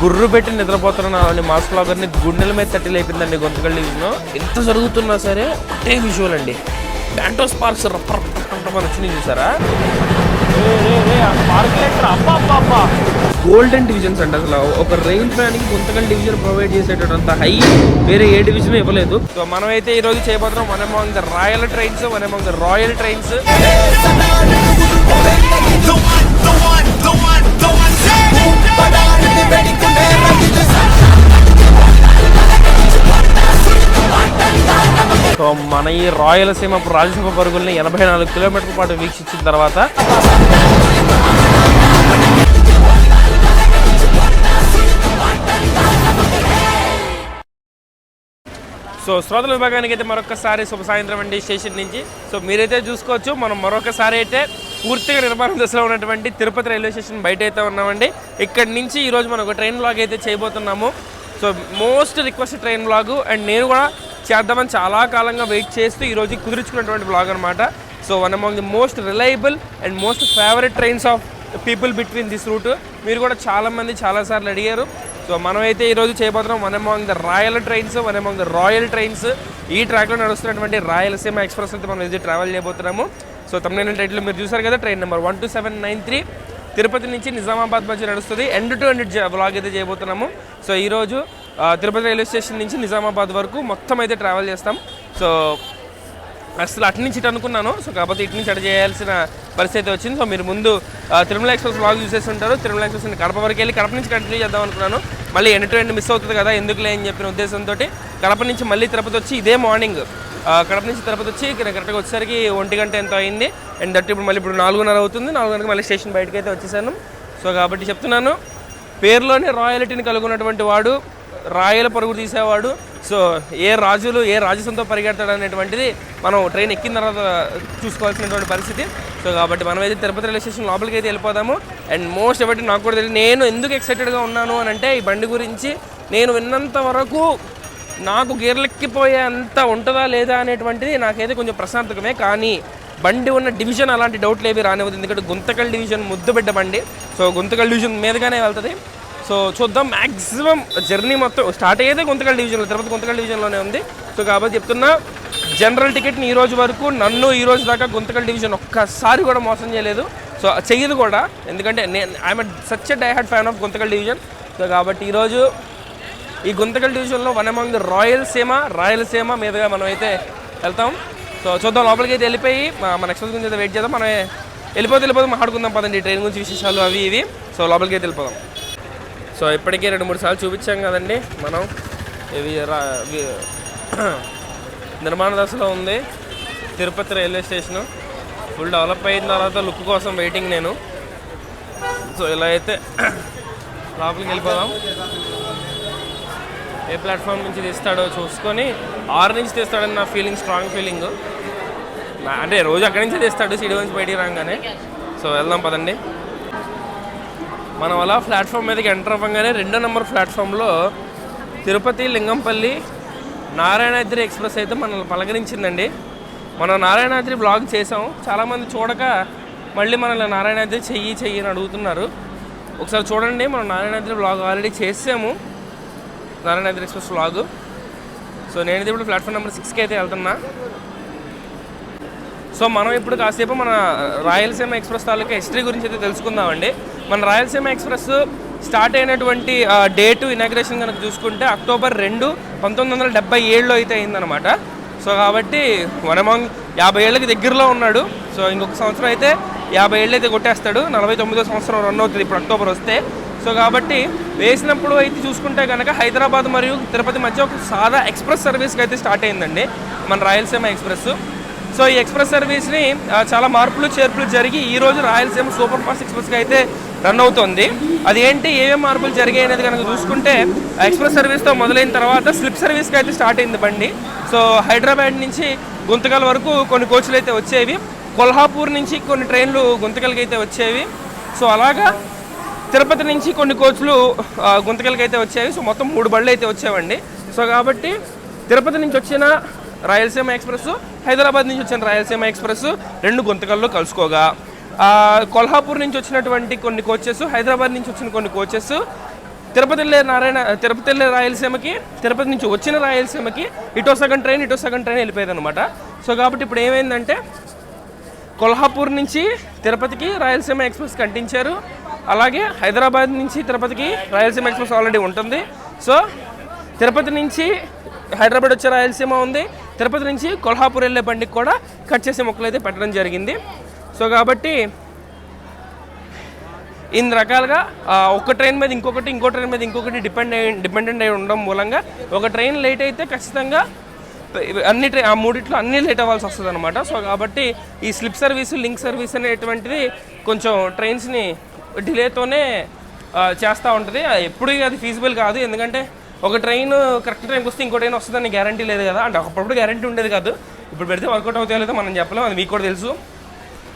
గుర్రు పెట్టి నిద్రపోతున్న మాస్ బ్లాగర్ని గుండెల మీద తట్టి లేపిందండి గుంతకల్ డివిజన్లో. ఎంత జరుగుతున్నా సరే ఒకటే విజువల్ అండి. ప్యాంటో స్పార్క్స్ వచ్చినాయి చూసారా? గోల్డెన్ డివిజన్స్ అండి. అసలు ఒక రైల్ ఫ్యాన్కి గుంతకల్ డివిజన్ ప్రొవైడ్ చేసేటంత హై వేరే ఏ డివిజన్ ఇవ్వలేదు. సో మనమైతే ఈ రోజు చేయబోతున్నాం one among the royal trains, one among the royal trains. So మన ఈ రాయలసీమ రాజసీమ పరుగుల్ని 84 కిలోమీటర్ల పాటు వీక్షించిన తర్వాత సో శ్రోతల విభాగానికి అయితే మరొకసారి శుభ సాయంత్రం అండి స్టేషన్ నుంచి. సో మీరైతే చూసుకోవచ్చు, మనం మరొకసారి అయితే పూర్తిగా నిర్మాణ దశలో ఉన్నటువంటి తిరుపతి రైల్వే స్టేషన్ బయట అయితే ఉన్నామండి. ఇక్కడి నుంచి ఈరోజు మనం ఒక ట్రైన్ బ్లాగ్ అయితే చేయబోతున్నాము. So most request train blog, and నేను కూడా చేద్దామని చాలా కాలంగా వెయిట్ చేస్తూ ఈరోజు కుదుర్చుకున్నటువంటి బ్లాగ్ అనమాట. So one among the most reliable and most favourite trains of people between this route. మీరు కూడా చాలామంది చాలాసార్లు అడిగారు. సో మనమైతే ఈరోజు చేయబోతున్నాం one among the royal trains, one among the royal trains. ఈ ట్రాక్లో నడుస్తున్నటువంటి రాయలసీమ ఎక్స్ప్రెస్ అయితే మనం ఇది ట్రావెల్ చేయబోతున్నాము. సో తమిళ టైటిల్ మీరు చూసారు కదా, ట్రైన్ నెంబర్ 12793 తిరుపతి నుంచి నిజామాబాద్ మధ్య నడుస్తుంది. ఎండ్ టు ఎండ్ బ్లాగ్ అయితే చేయబోతున్నాము. సో ఈరోజు తిరుపతి రైల్వే స్టేషన్ నుంచి నిజామాబాద్ వరకు మొత్తం అయితే ట్రావెల్ చేస్తాం. సో అసలు అటు నుంచి ఇటు అనుకున్నాను, సో కాకపోతే ఇటు నుంచి అటు చేయాల్సిన పరిస్థితి వచ్చింది. సో మీరు ముందు తిరుమల ఎక్స్ప్రెస్ బ్లాగ్ చూసేసి ఉంటారు. తిరుమల ఎక్స్ప్రెస్ కడప వరకు వెళ్ళి కడప నుంచి కంటిన్యూ చేద్దాం అనుకున్నాను. మళ్ళీ ఎండ్ టు ఎండ్ మిస్ అవుతుంది కదా, ఎందుకులే అని చెప్పిన ఉద్దేశంతో కడప నుంచి మళ్ళీ తిరుపతి వచ్చి ఇదే మార్నింగ్ కడప నుంచి తిరుపతి వచ్చి కరెక్ట్గా వచ్చేసరికి 1 గంట ఎంతో అయింది. అండ్ దట్ ఇప్పుడు మళ్ళీ ఇప్పుడు 4:30 అవుతుంది. 4 గంటలకు మళ్ళీ స్టేషన్ బయటకు అయితే వచ్చేసాను. సో కాబట్టి చెప్తున్నాను, పేరులోనే రాయలిటీని కలుగున్నటువంటి వాడు, రాయల పరుగు తీసేవాడు. సో ఏ రాజసంతో పరిగెడతాడు అనేటువంటిది మనం ట్రైన్ ఎక్కిన తర్వాత చూసుకోవాల్సినటువంటి పరిస్థితి. సో కాబట్టి మనమైతే తిరుపతి రైల్వే స్టేషన్ లోపలికి అయితే వెళ్ళిపోదాము. అండ్ మోస్ట్ ఎవరి నాకు కూడా తెలియదు నేను ఎందుకు ఎక్సైటెడ్గా ఉన్నాను అని అంటే, ఈ బండి గురించి నేను విన్నంత వరకు నాకు గేర్లెక్కిపోయే అంత ఉంటుందా లేదా అనేటువంటిది నాకైతే కొంచెం ప్రశాంతకమే. కానీ బండి ఉన్న డివిజన్ అలాంటి డౌట్లు ఏవి రానివ్వదు, ఎందుకంటే గుంతకల్ డివిజన్ ముద్దుబిడ్డ బండి. సో గుంతకల్ డివిజన్ మీదగానే వెళ్తుంది. సో చూద్దాం, మ్యాక్సిమం జర్నీ మొత్తం స్టార్ట్ అయ్యేదే గుంతకల్ డివిజన్లో, తిరుపతి గుంతకల్ డివిజన్లోనే ఉంది. సో కాబట్టి చెప్తున్నా, జనరల్ టికెట్ని ఈ రోజు వరకు నన్ను ఈ రోజు దాకా గుంతకల్ డివిజన్ ఒక్కసారి కూడా మోసం చేయలేదు. సో చెయ్యదు కూడా, ఎందుకంటే I'm such a die hard fan of Guntakal division. So కాబట్టి ఈరోజు ఈ గుంతకల్ డివిజన్లో వన్ అమాంగ్ ది రాయలసీమ మీదుగా మనం అయితే వెళ్తాం. సో చూద్దాం, లోపలికి అయితే వెళ్ళిపోయి మన ఎక్స్ప్రెస్ గురించి అయితే వెయిట్ చేద్దాం. మనం వెళ్ళిపోతే మాట్లాడుకుందాం పదండి, ట్రైన్ గురించి విశేషాలు అవి ఇవి. సో లోపలికి అయితే వెళ్ళిపోదాం. సో ఇప్పటికే 2-3 సార్లు చూపించాం కదండి మనం. ఇవి నిర్మాణ దశలో ఉంది Tirupati railway station. Full develop అయిన తర్వాత లుక్ కోసం వెయిటింగ్ నేను. సో ఇలా అయితే లోపలికి వెళ్ళిపోదాం. ఏ ప్లాట్ఫామ్ నుంచి తీస్తాడో చూసుకొని 6 నుంచి తీస్తాడని నా ఫీలింగ్, స్ట్రాంగ్ ఫీలింగ్. అంటే రోజు అక్కడి నుంచే తీస్తాడు సీడీ నుంచి బయటికి రాగానే. సో వెళ్దాం పదండి. మనం అలా ప్లాట్ఫామ్ మీదకి ఎంటర్ అవ్వగానే 2వ నెంబర్ ప్లాట్ఫామ్లో తిరుపతి లింగంపల్లి నారాయణాద్రి ఎక్స్ప్రెస్ అయితే మనల్ని పలకరించిందండి. మనం నారాయణాద్రి బ్లాగ్ చేసాం, చాలామంది చూడక మళ్ళీ మనల్ని నారాయణాద్రి చెయ్యి అని అడుగుతున్నారు. ఒకసారి చూడండి, మనం నారాయణాద్రి బ్లాగ్ ఆల్రెడీ చేసాము, నారాయణాద్రి ఎక్స్ప్రెస్ బ్లాగు. సో నేను ఇప్పుడు ప్లాట్ఫామ్ నెంబర్ 6కి అయితే వెళ్తున్నా. సో మనం ఇప్పుడు కాసేపు మన రాయలసీమ ఎక్స్ప్రెస్ తాలూకా హిస్టరీ గురించి అయితే తెలుసుకుందామండి. మన రాయలసీమ ఎక్స్ప్రెస్ స్టార్ట్ అయినటువంటి డేటు ఇనాగ్రేషన్ కనుక చూసుకుంటే అక్టోబర్ 2, 1977లో అయితే అయిందనమాట. సో కాబట్టి వన్ అమాంగ్ 50 ఏళ్ళకి దగ్గరలో ఉన్నాడు. సో ఇంకొక సంవత్సరం అయితే 50 ఏళ్ళు అయితే కొట్టేస్తాడు. 49వ సంవత్సరం రన్ అవుతుంది ఇప్పుడు అక్టోబర్ వస్తే. సో కాబట్టి వేసినప్పుడు అయితే చూసుకుంటే కనుక హైదరాబాద్ మరియు తిరుపతి మధ్య ఒక సాదా ఎక్స్ప్రెస్ సర్వీస్కి అయితే స్టార్ట్ అయిందండి మన రాయలసీమ ఎక్స్ప్రెస్. సో ఈ ఎక్స్ప్రెస్ సర్వీస్ని చాలా మార్పులు చేర్పులు జరిగి ఈరోజు రాయలసీమ సూపర్ ఫాస్ట్ ఎక్స్ప్రెస్గా అయితే రన్ అవుతుంది. అది ఏంటి, ఏమేమి మార్పులు జరిగాయి అనేది కనుక చూసుకుంటే, ఎక్స్ప్రెస్ సర్వీస్తో మొదలైన తర్వాత స్లిప్ సర్వీస్కి అయితే స్టార్ట్ అయింది బండి. సో హైదరాబాద్ నుంచి గుంతకల్ వరకు కొన్ని కోచ్లు అయితే వచ్చేవి, కొల్హాపూర్ నుంచి కొన్ని ట్రైన్లు గుంతకల్కి అయితే వచ్చేవి. సో అలాగా తిరుపతి నుంచి కొన్ని కోచ్లు గుంతకల్కి అయితే వచ్చేవి. సో మొత్తం 3 బళ్ళు అయితే వచ్చేవండి. సో కాబట్టి తిరుపతి నుంచి వచ్చిన రాయలసీమ ఎక్స్ప్రెస్, హైదరాబాద్ నుంచి వచ్చిన రాయలసీమ ఎక్స్ప్రెస్ 2 గుంతకల్లో కలుసుకోగా, కొల్హాపూర్ నుంచి వచ్చినటువంటి కొన్ని కోచెస్, హైదరాబాద్ నుంచి వచ్చిన కొన్ని కోచెస్ తిరుపతి వెళ్ళే రాయలసీమకి, తిరుపతి నుంచి వచ్చిన రాయలసీమకి ఇటో సగం ట్రైన్ వెళ్ళిపోయేది అనమాట. సో కాబట్టి ఇప్పుడు ఏమైందంటే కొల్హాపూర్ నుంచి తిరుపతికి రాయలసీమ ఎక్స్ప్రెస్ కంటించారు. అలాగే హైదరాబాద్ నుంచి తిరుపతికి రాయలసీమ ఎక్స్ప్రెస్ ఆల్రెడీ ఉంటుంది. సో తిరుపతి నుంచి హైదరాబాద్ వచ్చే రాయలసీమ ఉంది, తిరుపతి నుంచి కొల్హాపూర్ వెళ్ళే బండికి కూడా కట్ చేసే మొక్కలు అయితే పెట్టడం జరిగింది. సో కాబట్టి ఇన్ని రకాలుగా ఒక ట్రైన్ మీద ఇంకో ట్రైన్ మీద ఇంకొకటి డిపెండెంట్ అయి ఉండడం మూలంగా ఒక ట్రైన్ లేట్ అయితే ఖచ్చితంగా ఆ మూడిట్లో అన్నీ లేట్ అవ్వాల్సి వస్తుంది అనమాట. సో కాబట్టి ఈ స్లిప్ సర్వీసు, లింక్ సర్వీస్ అనేటువంటిది కొంచెం ట్రైన్స్ని డిలేతోనే చేస్తూ ఉంటుంది. ఎప్పుడు అది ఫీజిబుల్ కాదు, ఎందుకంటే ఒక ట్రైన్ కరెక్ట్ టైంకి వస్తే ఇంకో ట్రైన్ వస్తుందని గ్యారంటీ లేదు కదా. అంటే అప్పుడు గ్యారంటీ ఉండేది కాదు, ఇప్పుడు పెడితే వర్కౌట్ అవుతాయో లేదో మనం చెప్పలేం, అది మీకు కూడా తెలుసు.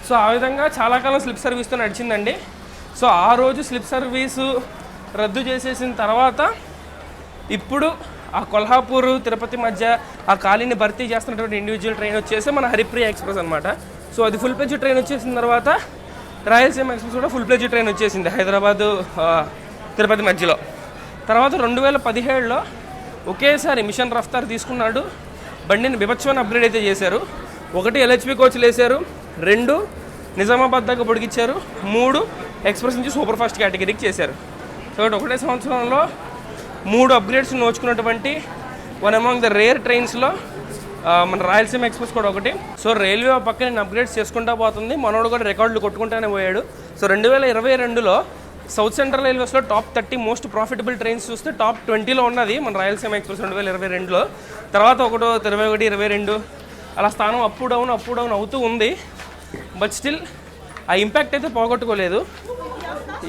సో ఆ విధంగా చాలా కాలం స్లిప్ సర్వీస్తో నడిచిందండి. సో ఆ రోజు స్లిప్ సర్వీసు రద్దు చేసేసిన తర్వాత ఇప్పుడు ఆ కొల్హాపూర్ తిరుపతి మధ్య ఆ ఖాళీని భర్తీ చేస్తున్నటువంటి ఇండివిజువల్ ట్రైన్ వచ్చేసి మన హరిప్రియ ఎక్స్ప్రెస్ అనమాట. సో అది ఫుల్ ప్లేజ్ ట్రైన్ వచ్చేసిన తర్వాత రాయలసీమ ఎక్స్ప్రెస్ కూడా ఫుల్ ప్లేజ్ ట్రైన్ వచ్చేసింది హైదరాబాదు తిరుపతి మధ్యలో. తర్వాత 2017లో ఒకేసారి మిషన్ రఫ్తార్ తీసుకున్నాడు, బండిని బీభత్సమైన అప్గ్రేడ్ అయితే చేశారు. 1 LHP కోచ్లు వేశారు, 2 నిజామాబాద్ దాకా పొడిగించారు, 3 ఎక్స్ప్రెస్ నుంచి సూపర్ ఫాస్ట్ కేటగిరీకి చేశారు. సో ఒకటే సంవత్సరంలో 3 అప్గ్రేడ్స్ నోచుకున్నటువంటి వన్ అమాంగ్ ద రేర్ ట్రైన్స్లో మన రాయలసీమ ఎక్స్ప్రెస్ కూడా ఒకటి. సో రైల్వే పక్కన నేను అప్గ్రేడ్స్ చేసుకుంటా పోతుంది, మనోడు కూడా రికార్డులు కొట్టుకుంటానే పోయాడు. సో 2022లో సౌత్ సెంట్రల్ రైల్వేస్లో టాప్ 30 మోస్ట్ ప్రాఫిటబుల్ ట్రైన్స్ చూస్తే టాప్ 20లో ఉన్నది మన రాయలసీమ ఎక్స్ప్రెస్ 2022లో. తర్వాత 21, 22 అలా స్థానం అప్ డౌన్ అవుతూ ఉంది. బట్ స్టిల్ ఆ ఇంపాక్ట్ అయితే పోగొట్టుకోలేదు.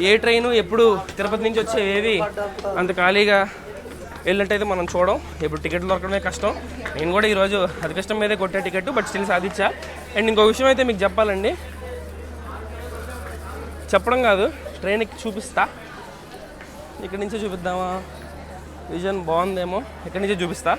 ఏ ట్రైను ఎప్పుడు తిరుపతి నుంచి వచ్చేవి అంత ఖాళీగా వెళ్ళినట్టయితే మనం చూడం. ఇప్పుడు టికెట్లు దొరకడమే కష్టం. నేను కూడా ఈరోజు అది కష్టం మీదే కొట్టే టికెట్, బట్ స్టిల్ సాధించా. అండ్ ఇంకో విషయం అయితే మీకు చెప్పాలండి, చెప్పడం కాదు, ట్రైన్ ఎక్కి చూపిస్తా. ఇక్కడి నుంచే చూపిద్దామా, విజన్ బాగుందేమో, ఇక్కడి నుంచే చూపిస్తా.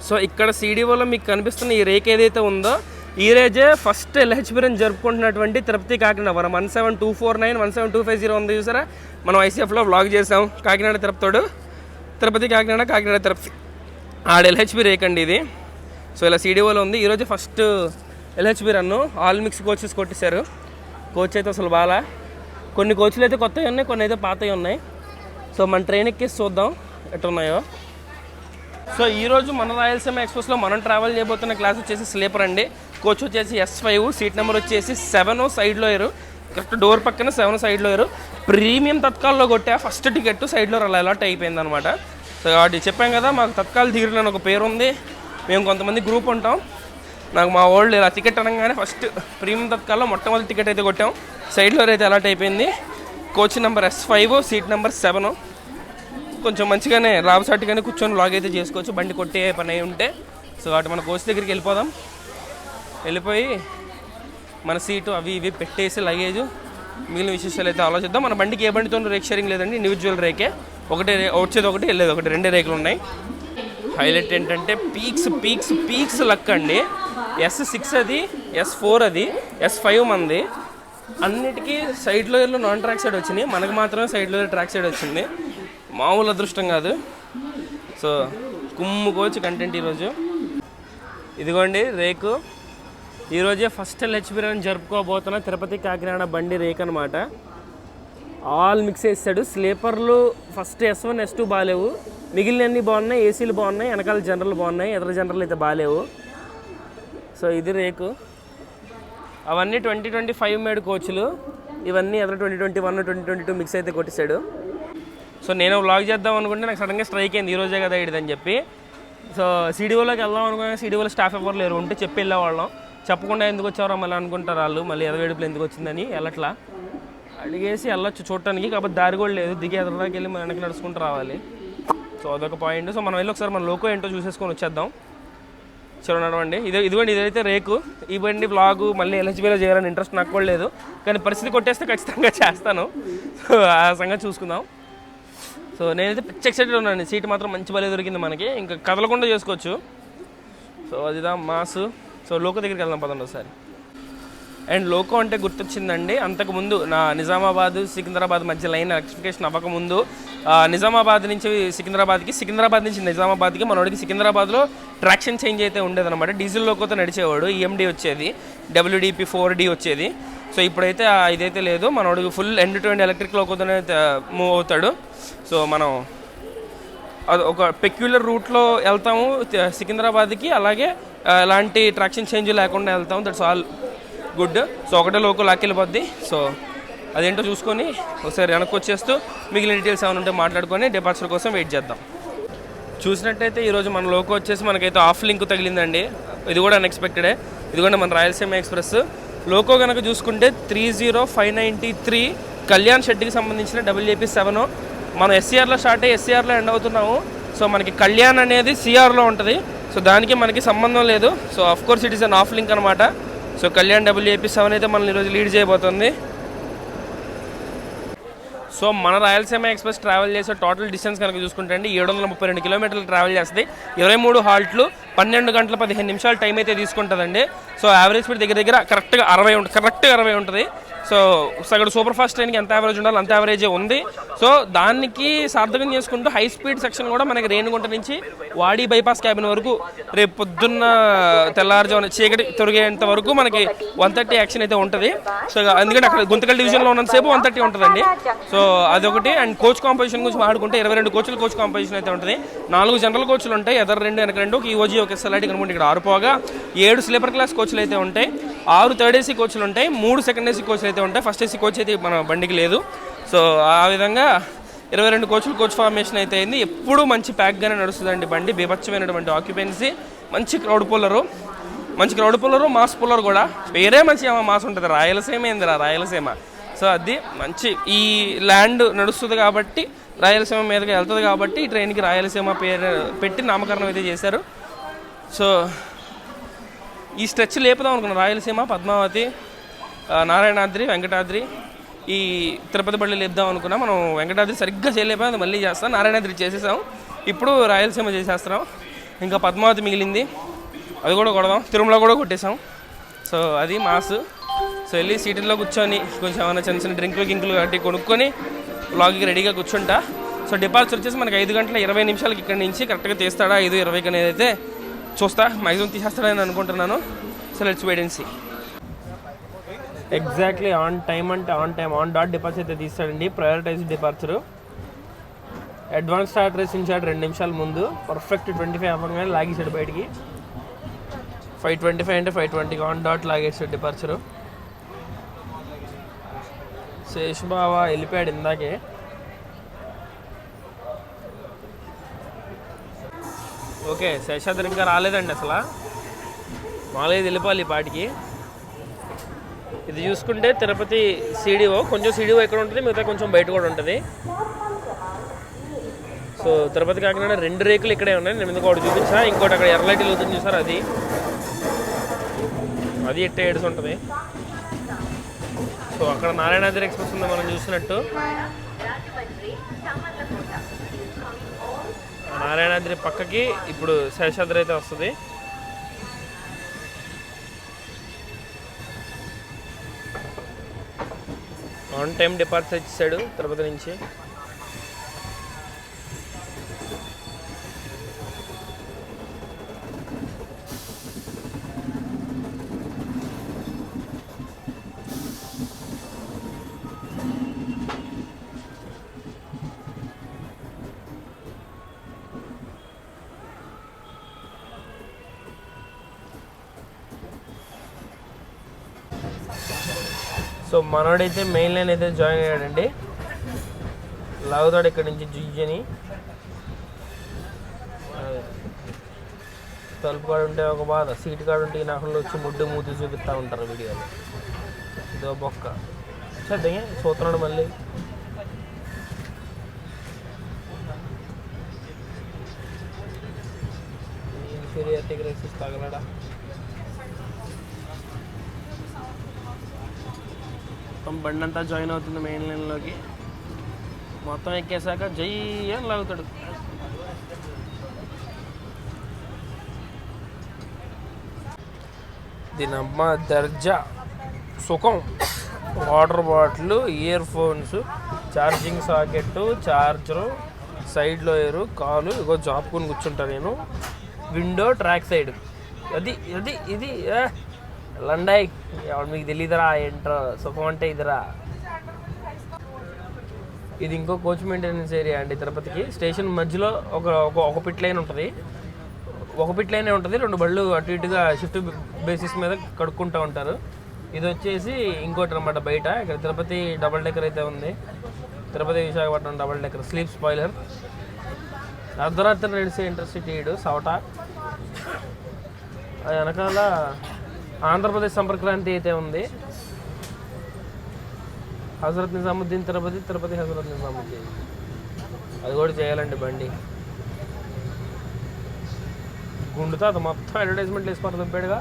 సో ఇక్కడ CDOలో మీకు కనిపిస్తున్న ఈ రేక్ ఏదైతే ఉందో ఈ రేజే ఫస్ట్ LHP రన్ జరుపుకుంటున్నటువంటి తిరుపతి కాకినాడ. మనం 17249 17250 ఉంది చూసారా, మనం ICFలో వ్లాగ్ చేసాం. కాకినాడ తిరుపతి కాకినాడ తిరుపతి ఆడ LHP రేక్ అండి ఇది. సో ఇలా CDOలో ఉంది. ఈరోజు first LHP run. All mix coaches కొట్టేశారు. కోచ్ అయితే అసలు బాగా, కొన్ని కోచ్లు అయితే కొత్తవి ఉన్నాయి, కొన్ని అయితే పాతవి ఉన్నాయి. సో మన ట్రైన్ ఎక్కేసి చూద్దాం ఎట్టున్నాయో. సో ఈరోజు మన రాయలసీమ ఎక్స్ప్రెస్లో మనం ట్రావెల్ చేయబోతున్న క్లాస్ వచ్చేసి స్లీపర్ అండి. కోచ్ వచ్చేసి S5, సీట్ నెంబర్ వచ్చేసి 7 సైడ్లో ఎరు, కరెక్ట్ డోర్ పక్కన 7 సైడ్లో ఎరు. ప్రీమియం తత్కాల్లో కొట్టా ఫస్ట్ టికెట్ సైడ్లో అలాట్ అయిపోయింది అనమాట. సో అది చెప్పాం కదా, మాకు తత్కాల్ ధీరులని ఒక పేరు ఉంది, మేము కొంతమంది గ్రూప్ ఉంటాం. నాకు మా వాళ్ళు ఇలా టికెట్ అనగానే ఫస్ట్ ప్రీమియం తత్కాల్లో మొట్టమొదటి టికెట్ అయితే కొట్టాం, సైడ్లో అయితే అలాట్ అయిపోయింది. Coach number S5, seat number 7. కొంచెం మంచిగానే రాబసాటిగానే కూర్చొని లాగ్ అయితే చేసుకోవచ్చు, బండి కొట్టే పని అయి ఉంటే. సో అటు మన కోచ్ దగ్గరికి వెళ్ళిపోయి మన సీటు అవి ఇవి పెట్టేసి లగేజ్ మిగిలిన విశేషాలు అయితే ఆలోచిద్దాం. మన బండికి ఏ బండితో రేక్ షేరింగ్ లేదండి, ఇండివిజువల్ రేకే. వచ్చేది ఒకటి వెళ్ళేది ఒకటి, 2 రేకులు ఉన్నాయి. హైలైట్ ఏంటంటే పీక్స్ లక్ అండి. S6 అది, S4 అది, S5 మంది. అన్నిటికీ సైడ్ లోయర్లో నాన్ ట్రాక్ సైడ్ వచ్చినాయి, మనకు మాత్రమే సైడ్ లోయర్ ట్రాక్ సైడ్ వచ్చింది. మామూలు అదృష్టం కాదు. సో కుమ్ముకోవచ్చు కంటెంట్ ఈరోజు. ఇదిగోండి రేకు. ఈరోజే ఫస్ట్ LHP రన్ జరుపుకోబోతున్న తిరుపతి కాకినాడ బండి రేక్ అనమాట. ఆల్ మిక్స్ వేస్తాడు. స్లీపర్లు ఫస్ట్ S1 S2 బాగాలేవు, మిగిలినన్నీ బాగున్నాయి. ఏసీలు బాగున్నాయి, వెనకాల జనరల్ బాగున్నాయి, ఎదురు జనరల్ అయితే బాగాలేవు. సో ఇది రేకు. అవన్నీ 2025 మేడ్ కోచ్లు, ఇవన్నీ ఎదురు 2021 2022 మిక్స్ అయితే కొట్టేశాడు. సో నేను వ్లాగ్ చేద్దాం అనుకుంటే నాకు సడన్గా స్ట్రైక్ అయింది, ఈరోజే కదా ఇదని చెప్పి. సో CDOలోకి వెళ్దాం అనుకున్నా, CDOలో స్టాఫ్ ఎవరు లేరు, ఉంటే చెప్పి వెళ్ళేవాళ్ళం. చెప్పకుండా ఎందుకు వచ్చారో మళ్ళీ అనుకుంటారు వాళ్ళు, మళ్ళీ ఎదవేడుపులు ఎందుకు వచ్చిందని. వెళ్ళట్లా అడిగేసి వెళ్ళొచ్చు చూడటానికి, కాబట్టి దారి కూడా లేదు, దిగి ఎదురుదాకి వెళ్ళి మన వెనక్కి నడుచుకుంటూ రావాలి. సో అదొక పాయింట్. సో మనం వెళ్ళి ఒకసారి మన లోకో ఏంటో చూసేసుకొని వచ్చేద్దాం. చలో నడవండి. ఇదిగోండి ఇదైతే రేకు. ఈ బండి వ్లాగు మళ్ళీ LHPలో చేయాలని ఇంట్రెస్ట్ నాకు కూడా లేదు, కానీ పరిస్థితి కొట్టేస్తే ఖచ్చితంగా చేస్తాను. సో ఆ సంగతి చూసుకుందాం. సో నేనైతే పిచ్చి ఎక్సైటెడ్ ఉన్నాను. సీట్ మాత్రం మంచి బలే దొరికింది మనకి, ఇంకా కదలకుండా చేసుకోవచ్చు. సో అదిదా మాస్. సో లోకో దగ్గరికి వెళ్దాం పదండి ఒకసారి. అండ్ లోకో అంటే గుర్తొచ్చిందండి, అంతకుముందు నా నిజామాబాద్ సికింద్రాబాద్ మధ్య లైన్ ఎలక్ట్రిఫికేషన్ అవ్వకముందు నిజామాబాద్ నుంచి సికింద్రాబాద్కి, సికింద్రాబాద్ నుంచి నిజామాబాద్కి మనోడికి సికింద్రాబాద్లో ట్రాక్షన్ చేంజ్ అయితే ఉండేదన్నమాట. డీజిల్ లోకోతో నడిచేవాడు, ఈఎండి వచ్చేది, WDP 4D వచ్చేది. సో ఇప్పుడైతే ఇదైతే లేదు, మనోడికి full end to end electric లోకోతోనే మూవ్ అవుతాడు. సో మనం అది ఒక పెక్యులర్ రూట్లో వెళ్తాము సికింద్రాబాద్కి, అలాగే ఎలాంటి ట్రాక్షన్ చేంజ్ లేకుండా వెళ్తాము. That's all good. సో ఒకటే లోకో లాక్కెళ్ళిపోద్ది. సో అదేంటో చూసుకొని ఒకసారి వెనక్కి వచ్చేస్తూ మిగిలిన డీటెయిల్స్ ఏమైనా ఉంటే మాట్లాడుకొని డిపార్చర్ కోసం వెయిట్ చేద్దాం. చూసినట్టయితే ఈరోజు మన లోకో వచ్చేసి మనకైతే ఆఫ్ లింక్ తగిలిందండి. ఇది కూడా అన్ఎక్స్పెక్టెడే. ఇది కూడా మన రాయలసీమ ఎక్స్ప్రెస్ లోకో కనుక చూసుకుంటే 30593 కళ్యాణ్ షెట్టికి సంబంధించిన WAP 7. మనం SCRలో స్టార్ట్ అయ్యి SCRలో ఎండ్ అవుతున్నాము. సో మనకి కళ్యాణ్ అనేది CRలో ఉంటుంది. సో దానికి మనకి సంబంధం లేదు. So of course it is an off link అనమాట. సో కళ్యాణ్ WAP 7 అయితే మనల్ని ఈరోజు లీడ్ చేయబోతుంది. సో మన రాయలసీమ ఎక్స్ప్రెస్ ట్రావెల్ చేసే టోటల్ డిస్టెన్స్ కనుక చూసుకుంటే అండి 732 కిలోమీటర్లు ట్రావెల్ చేస్తుంది. 23 హాల్ట్లు, 12 గంటల 15 నిమిషాలు టైం అయితే తీసుకుంటుందండి. సో యావరేజ్ స్పీడ్ దగ్గర కరెక్ట్గా 60 ఉంటుంది. సో సగటు సూపర్ ఫాస్ట్ ట్రైన్కి ఎంత యావరేజ్ ఉండాలి అంత యావరేజే ఉంది. సో దానికి సార్థకం చేసుకుంటూ హై స్పీడ్ సెక్షన్ కూడా మనకి రేణిగుంట నుంచి వాడి బైపాస్ క్యాబిన్ వరకు రేపు పొద్దున్న తెల్లారుజామున చీకటి తొరిగేంత వరకు మనకి 130 యాక్షన్ అయితే ఉంటుంది. సో ఎందుకంటే అక్కడ గుంతకల్ డివిజన్లో ఉన్నంతసేపు 130 ఉంటుందండి. సో అదొకటి. అండ్ కోచ్ కాంపోజిషన్ గురించి మాట్లాడుకుంటే 22 కోచ్లు కోచ్ కాంపోజిషన్ అయితే ఉంటుంది. 4 జనరల్ కోచ్లు ఉంటాయి, ఎదర్ 2 వెనక 2, ఈఓజీ ఒక SLIT కనుకుంటే ఇక్కడ 6 పోగా 7 స్లీపర్ క్లాస్ కోచ్లు అయితే ఉంటాయి, 6 థర్డ్ AC కోచ్లు ఉంటాయి, 3 సెకండ్ AC కోచ్లు అయితే ఉంటాయి. ఫస్ట్ AC కోచ్ అయితే మన బండికి లేదు. సో ఆ విధంగా 22 కోచ్లు కోచ్ ఫార్మేషన్ అయితే అయింది. ఎప్పుడూ మంచి ప్యాక్గానే నడుస్తుందండి బండి. బీభత్సమైనటువంటి ఆక్యుపెన్సీ, మంచి క్రౌడ్ పుల్లరు, మాస్ పుల్లర్ కూడా. పేరే మంచి మాస్ ఉంటుంది. రాయలసీమ ఏందిరా రాయలసీమ. సో అది మంచి ఈ ల్యాండ్ నడుస్తుంది కాబట్టి, రాయలసీమ మీదకి వెళ్తుంది కాబట్టి ఈ ట్రైన్కి రాయలసీమ పేరు పెట్టి నామకరణం అయితే చేశారు. సో ఈ స్ట్రెచ్ లేపుదాం అనుకున్నాం. రాయలసీమ, పద్మావతి, నారాయణాద్రి, వెంకటాద్రి, ఈ తిరుపతి బళ్ళు లేపుదాం అనుకున్నాం. మనం వెంకటాద్రి సరిగ్గా చేయలేకపోయాం, అది మళ్ళీ చేస్తాం. నారాయణాద్రి చేసేసాం, ఇప్పుడు రాయలసీమ చేసేస్తున్నాం. ఇంకా పద్మావతి మిగిలింది, అది కూడా కొడదాం. తిరుమల కూడా కొట్టేసాం. సో అది మాస్. సో వెళ్ళి సీట్లో కూర్చొని కొంచెం ఏమైనా చిన్న డ్రింకులు కట్టి కొనుక్కొని వ్లాగ్కి రెడీగా కూర్చుంటా. సో డిపార్చర్ వచ్చేసి మనకి 5 గంటల 20 నిమిషాలకి ఇక్కడ నుంచి కరెక్ట్గా తీస్తాడా 5:20 అనేది అయితే చూస్తా. మ్యాక్సిమం తీసేస్తాడని అనుకుంటున్నాను. So let's wait and see. Exactly on time అంటే ఆన్ డాట్ డిపార్చర్ అయితే తీస్తాడండి. Prioritize departure. అడ్వాన్స్ స్టార్ట్ రేసించాడు 2 నిమిషాల ముందు. పర్ఫెక్ట్ 25 అవ్వగానే లాగేసాడు బయటికి. 5:25 అంటే 5:20 ఆన్ డాట్ లాగేసాడు డిపార్చరు. శేషబావ వెళ్ళిపోయాడు ఇందాకే. ఓకే, శేషాద్రి ఇంకా రాలేదండి అసలు. మాలేదు వెళ్ళిపోవాలి ఈ పాటికి. ఇది చూసుకుంటే తిరుపతి CDO, కొంచెం CDO ఎక్కడ ఉంటుంది, మిగతా కొంచెం బయట కూడా ఉంటుంది. సో తిరుపతి కాకినాడ 2 రేకులు ఇక్కడే ఉన్నాయి. నేను ఎందుకు ఒకటి చూపించా, ఇంకోటి అక్కడ ఎర్రలైట్ వెళ్తుంది చూసారు, అది ఎట్టే ఏడుసు ఉంటుంది. సో అక్కడ నారాయణాద్రి ఎక్స్ప్రెస్ ఉంది మనం చూసినట్టు. నారాయణాద్రి పక్కకి ఇప్పుడు శేషాద్రి అయితే వస్తుంది. ఆన్ టైం డిపార్చర్ ఇచ్చాడు తిరుపతి నుంచి. సో మనోడైతే మెయిన్ లైన్ అయితే జాయిన్ అయ్యాడండి. లాగుతాడు ఇక్కడ నుంచి జుయ్యని. తలుపు కాడు ఉంటే ఒక బాధ, సీట్ కాడు ఉంటే నాకు వచ్చి ముడ్డు మూతి చూపిస్తూ ఉంటారు వీడియోలో. ఇదో బొక్క చదివే చూస్తున్నాడు మళ్ళీ. ఇన్ఫీరియారిటీకి రేసిస్ తగలడా. మొత్తం బండి అంతా జాయిన్ అవుతుంది మెయిన్ లైన్లోకి. మొత్తం ఎక్కేసాక జై అని లాగుతాడు. దీనమ్మ దర్జా సుఖం. Water bottle, earphones, charging socket, charger, సైడ్లో ఎయిర్, కాలు ఇగో జాపుకొని కూర్చుంటా నేను. విండో ట్రాక్ సైడ్ అది అది ఇది లండాయి ఎవడు మీకు తెలియదురా ఏంట్రో సుఖం అంటే ఇదిరా. ఇది ఇంకో కోచ్ మెయింటెనెన్స్ ఏరియా అండి తిరుపతికి. స్టేషన్ మధ్యలో ఒక పిట్ లైన్ ఉంటుంది, ఒక పిట్ లైనే ఉంటుంది. 2 బళ్ళు అటు ఇటుగా షిఫ్ట్ బేసిస్ మీద కడుక్కుంటూ ఉంటారు. ఇది వచ్చేసి ఇంకోటి అనమాట బయట. ఇక్కడ తిరుపతి డబుల్ డెక్కర్ అయితే ఉంది, Tirupati Visakhapatnam double decker sleep spoiler. అర్ధరాత్రి నడిచే ఇంటర్సిటీ సవట. వెనకాల ఆంధ్రప్రదేశ్ సంపర్క్రాంతి అయితే ఉంది. హజరత్ నిజాముద్దీన్ తిరుపతి, తిరుపతి హజరత్ నిజాముద్దీన్ అది కూడా చేయాలండి బండి. గుండుతో అది మొత్తం అడ్వర్టైజ్మెంట్ వేసుకోవడం తప్పాడుగా.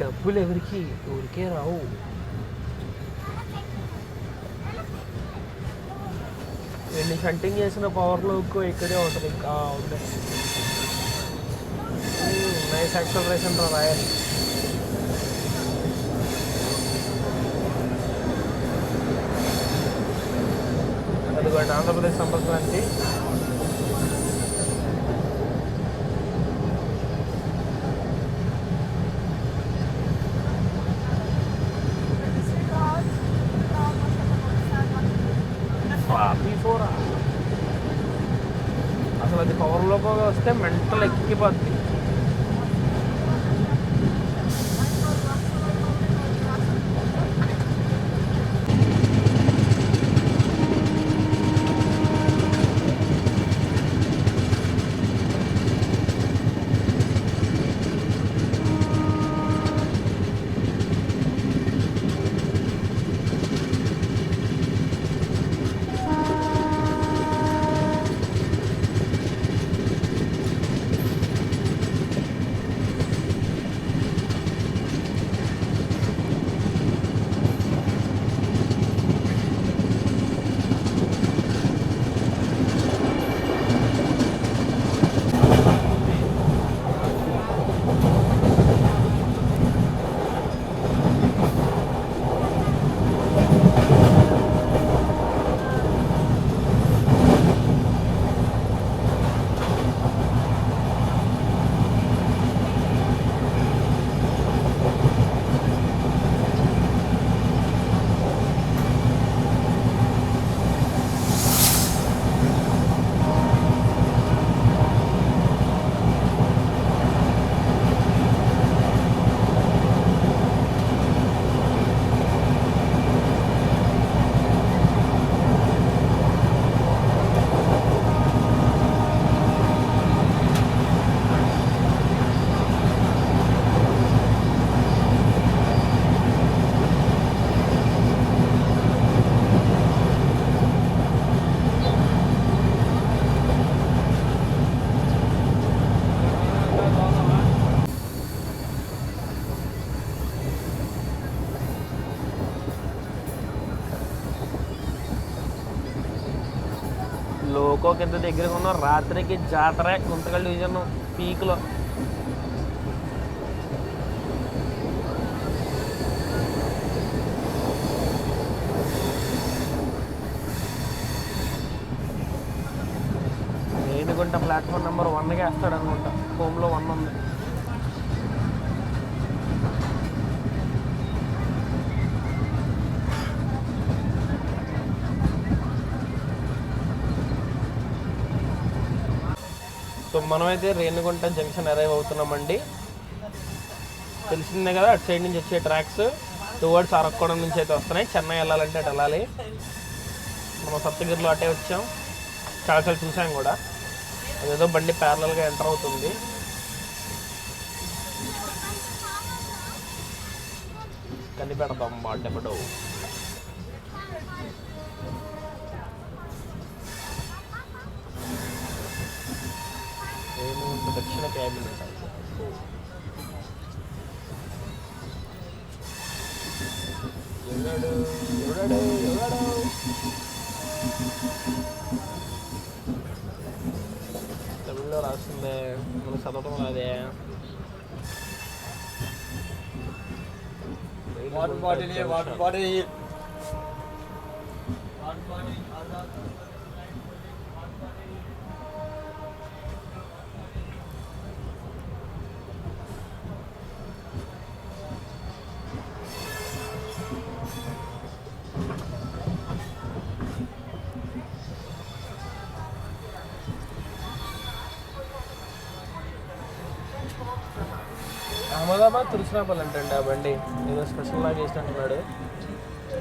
డబ్బులు ఎవరికి ఊరికే రావు. ఎన్ని షంటింగ్ చేసిన పవర్లో ఇక్కడే ఉంటుంది. ఇంకా ఉంది నైస్ యాక్సలరేషన్ రాయాలి. అదిగోండి ఆంధ్రప్రదేశ్ సంపర్క్రాంతి. అసలు అది పవర్లోకి వస్తే మెంటల్ ఎక్కిపోద్ది. లోకో కింద దగ్గరగా ఉన్న రాత్రికి జాతర గుంతకల్ డివిజన్ పీక్లో. రేణిగుంట ప్లాట్ఫామ్ నెంబర్ 1కి వేస్తాడు అనుకుంటా. హోమ్లో 1 ఉంది. సో మనమైతే రేణిగుంట జంక్షన్ అరైవ్ అవుతున్నామండి. తెలిసిందే కదా, అటు సైడ్ నుంచి వచ్చే ట్రాక్స్ టువర్డ్స్ అరక్కోణం నుంచి అయితే వస్తున్నాయి. చెన్నై వెళ్ళాలంటే అటు వెళ్ళాలి. మనం సప్తగిరిలో అటే వచ్చాం, చాలాసార్లు చూసాం కూడా. అదేదో బండి ప్యారలల్గా ఎంటర్ అవుతుంది. కనిపెడదాం బాడెబడో. దక్షిణ క్యాబినెట్ తమిళ్లో రాస్తుంది, మనకు చదవటం అదే. వాటర్ బాటిల్ అహ్మదాబాద్ తిరుచిరాపల్లి అంటండి ఆ బండి ఏదో స్పెషల్ లాగా చేసినట్టున్నాడు.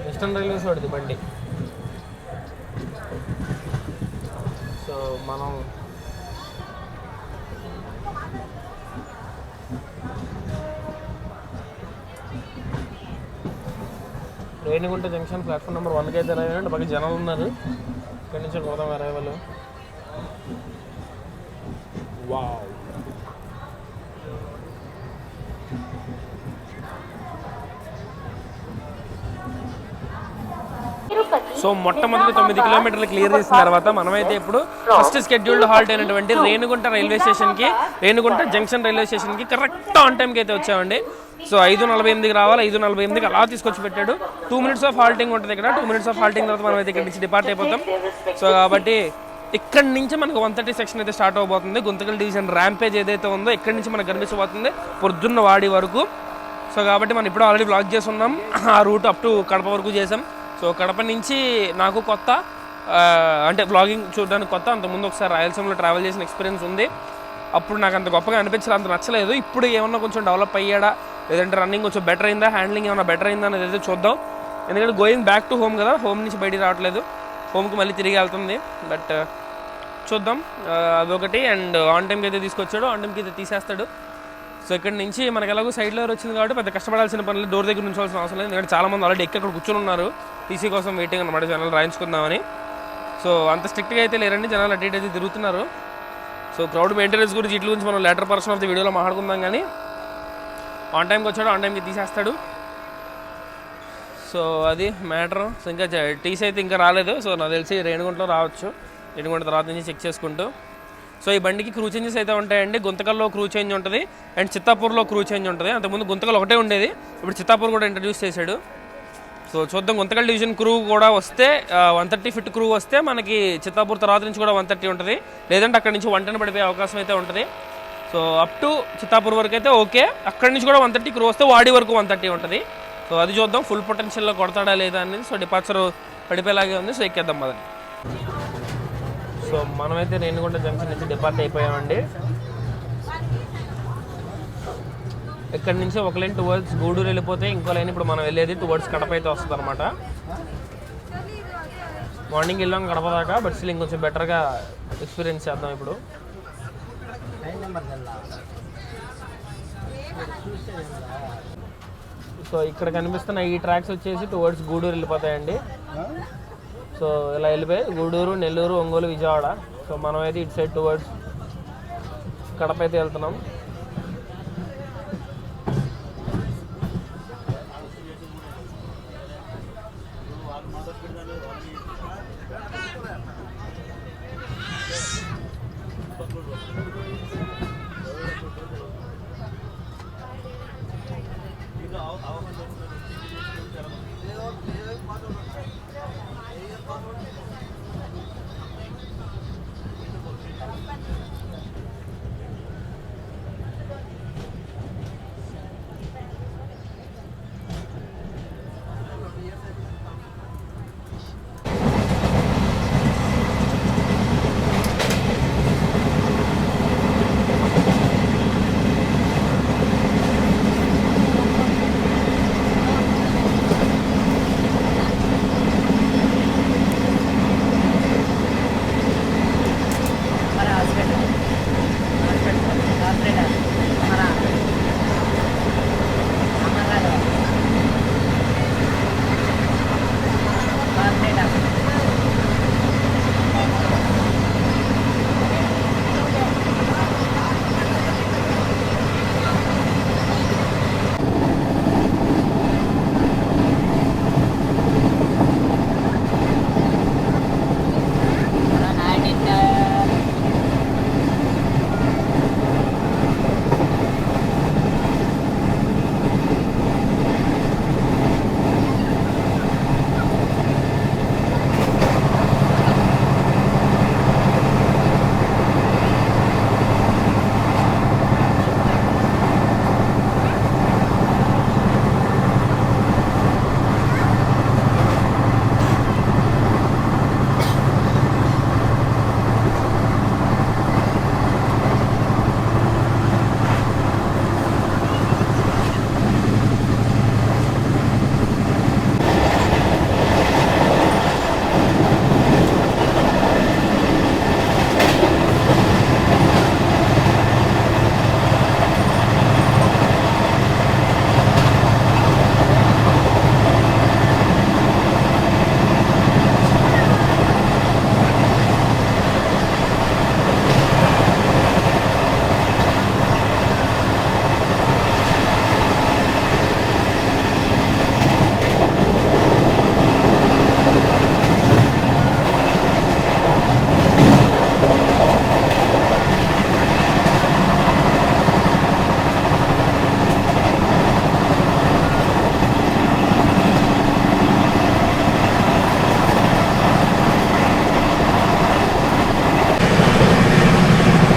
వెస్టర్న్ రైల్వేస్ వాడిది బండి. సో మనం రేణిగుంట జంక్షన్ ప్లాట్ఫామ్ నెంబర్ 1కి అయితే రాయండి. బాగా జనాలు ఉన్నారు. ఇక్కడి నుంచి పోదాం అరైవల్. వావ్, సో మొట్టమొదటి 9 కిలోమీటర్లు క్లియర్ చేసిన తర్వాత మనమైతే ఇప్పుడు ఫస్ట్ స్కెడ్యూల్డ్ హాల్ట్ అయినటువంటి రేణిగుంట రైల్వే స్టేషన్కి, రేణిగుంట జంక్షన్ రైల్వే స్టేషన్కి కరెక్ట్ ఆన్ టైంకి అయితే వచ్చామండి. సో 5:48కి రావాలి, 5:48కి అలా తీసుకొచ్చి పెట్టాడు. 2 minutes ఆఫ్ హాల్టింగ్ ఉంటుంది ఇక్కడ. 2 minutes ఆఫ్ హాల్టింగ్ తర్వాత మనం అయితే ఇక్కడ నుంచి డిపార్ట్ అయిపోతాం. సో కాబట్టి ఇక్కడి నుంచి మనకు 130 సెక్షన్ అయితే స్టార్ట్ అవబోతుంది. గుంతకల్ డివిజన్ ర్యాంపేజ్ ఏదైతే ఉందో ఇక్కడి నుంచి మనకు కనిపించబోతుంది పొద్దున్న వాడి వరకు. సో కాబట్టి మనం ఇప్పుడు ఆల్రెడీ బ్లాక్ చేస్తున్నాం. ఆ రూట్ అప్ టు కడప వరకు చేసాం. సో కడప నుంచి నాకు కొత్త, అంటే బ్లాగింగ్ చూడడానికి కొత్త. అంతకుముందు ఒకసారి రాయలసీమలో ట్రావెల్ చేసిన ఎక్స్పీరియన్స్ ఉంది. అప్పుడు నాకు అంత గొప్పగా అనిపించలేదు, అంత నచ్చలేదు. ఇప్పుడు ఏమన్నా కొంచెం డెవలప్ అయ్యాడా, లేదంటే రన్నింగ్ కొంచెం బెటర్ అయిందా, హ్యాండ్లింగ్ ఏమైనా బెటర్ అయిందా అనేది అయితే చూద్దాం. ఎందుకంటే గోయింగ్ బ్యాక్ టు హోమ్ కదా, హోమ్ నుంచి బయటికి రావట్లేదు, హోమ్కి మళ్ళీ తిరిగి వెళ్తుంది. బట్ చూద్దాం అదొకటి. అండ్ ఆన్ టైంకి అయితే తీసుకొచ్చాడు, ఆన్ టైంకి అయితే తీసేస్తాడు. సో ఇక్కడ నుంచి మనకి ఎలాగో సైడ్లో వచ్చింది కాబట్టి పెద్ద కష్టపడాల్సిన పనులు, డోర్ దగ్గర ఉంచాల్సిన అవసరం లేదు. ఎందుకంటే చాలామంది ఆల్రెడీ ఎక్కడ కూర్చొని ఉన్నారు టీసీ కోసం వెయిటింగ్ అనమాట, జనాలు రాయించుకుందామని. సో అంత స్ట్రిక్ట్గా అయితే లేరండి, జనాలు అటు ఇటు అయితే తిరుగుతున్నారు. సో క్రౌడ్ మెయింటెనెన్స్ గురించి ఇట్ల గురించి మనం లేటర్ పర్సన్ ఆఫ్ ది వీడియోలో మాట్లాడుకుందాం. కానీ ఆన్ టైంకి వచ్చాడు, ఆన్ టైంకి తీసేస్తాడు. సో అది మ్యాటర్. సో ఇంకా టీసీ అయితే ఇంకా రాలేదు. సో నాకు తెలిసి రేణిగుంటలో రావచ్చు, రేణిగుంట తర్వాత నుంచి చెక్ చేసుకుంటూ. సో ఈ బండికి క్రూ చేంజెస్ అయితే ఉంటాయండి. గుంతకల్లో క్రూ చేంజ్ ఉంటుంది అండ్ చిత్తాపూర్లో క్రూ చేంజ్ ఉంటుంది. అంతకుముందు గుంతకల్ ఒకటే ఉండేది, ఇప్పుడు చిత్తాపూర్ కూడా ఇంట్రడ్యూస్ చేశాడు. సో చూద్దాం, గుంతకల్ డివిజన్ క్రూ కూడా వస్తే 130 ఫిట్ క్రూ వస్తే మనకి చిత్తాపూర్ తర్వాత నుంచి కూడా 130 ఉంటుంది. లేదంటే అక్కడ నుంచి 110 పడిపోయే అవకాశం అయితే ఉంటుంది. సో అప్ టు చిత్తాపూర్ వరకు అయితే ఓకే. అక్కడి నుంచి కూడా 130 క్రూ వస్తే వాడి వరకు 130 ఉంటుంది. సో అది చూద్దాం, ఫుల్ పొటెన్షియల్లో కొడతాడా లేదా అనేది. సో డిపార్చర్ పడిపోయేలాగే ఉంది. సో ఎక్కేద్దాం పదండి. సో మనమైతే రేణిగుంట జంక్షన్ నుంచి డిపార్ట్ అయిపోయామండి. ఇక్కడి నుంచి ఒక లైన్ టువర్డ్స్ గూడూరు వెళ్ళిపోతే, ఇంకో లైన్ ఇప్పుడు మనం వెళ్ళేది టువర్డ్స్ కడప అయితే వస్తుంది అనమాట. మార్నింగ్ వెళ్ళాం కడప దాకా, బట్ స్టిల్ ఇంకొంచెం బెటర్గా ఎక్స్పీరియన్స్ చేద్దాం ఇప్పుడు. సో ఇక్కడ కనిపిస్తున్న ఈ ట్రాక్స్ వచ్చేసి టువర్డ్స్ గూడూరు వెళ్ళిపోతాయండి. సో ఇలా వెళ్ళిపోయి గూడూరు, నెల్లూరు, ఒంగోలు, విజయవాడ. సో మనం అయితే ఇటు సైడ్ టువర్డ్స్ కడప అయితే వెళ్తున్నాం.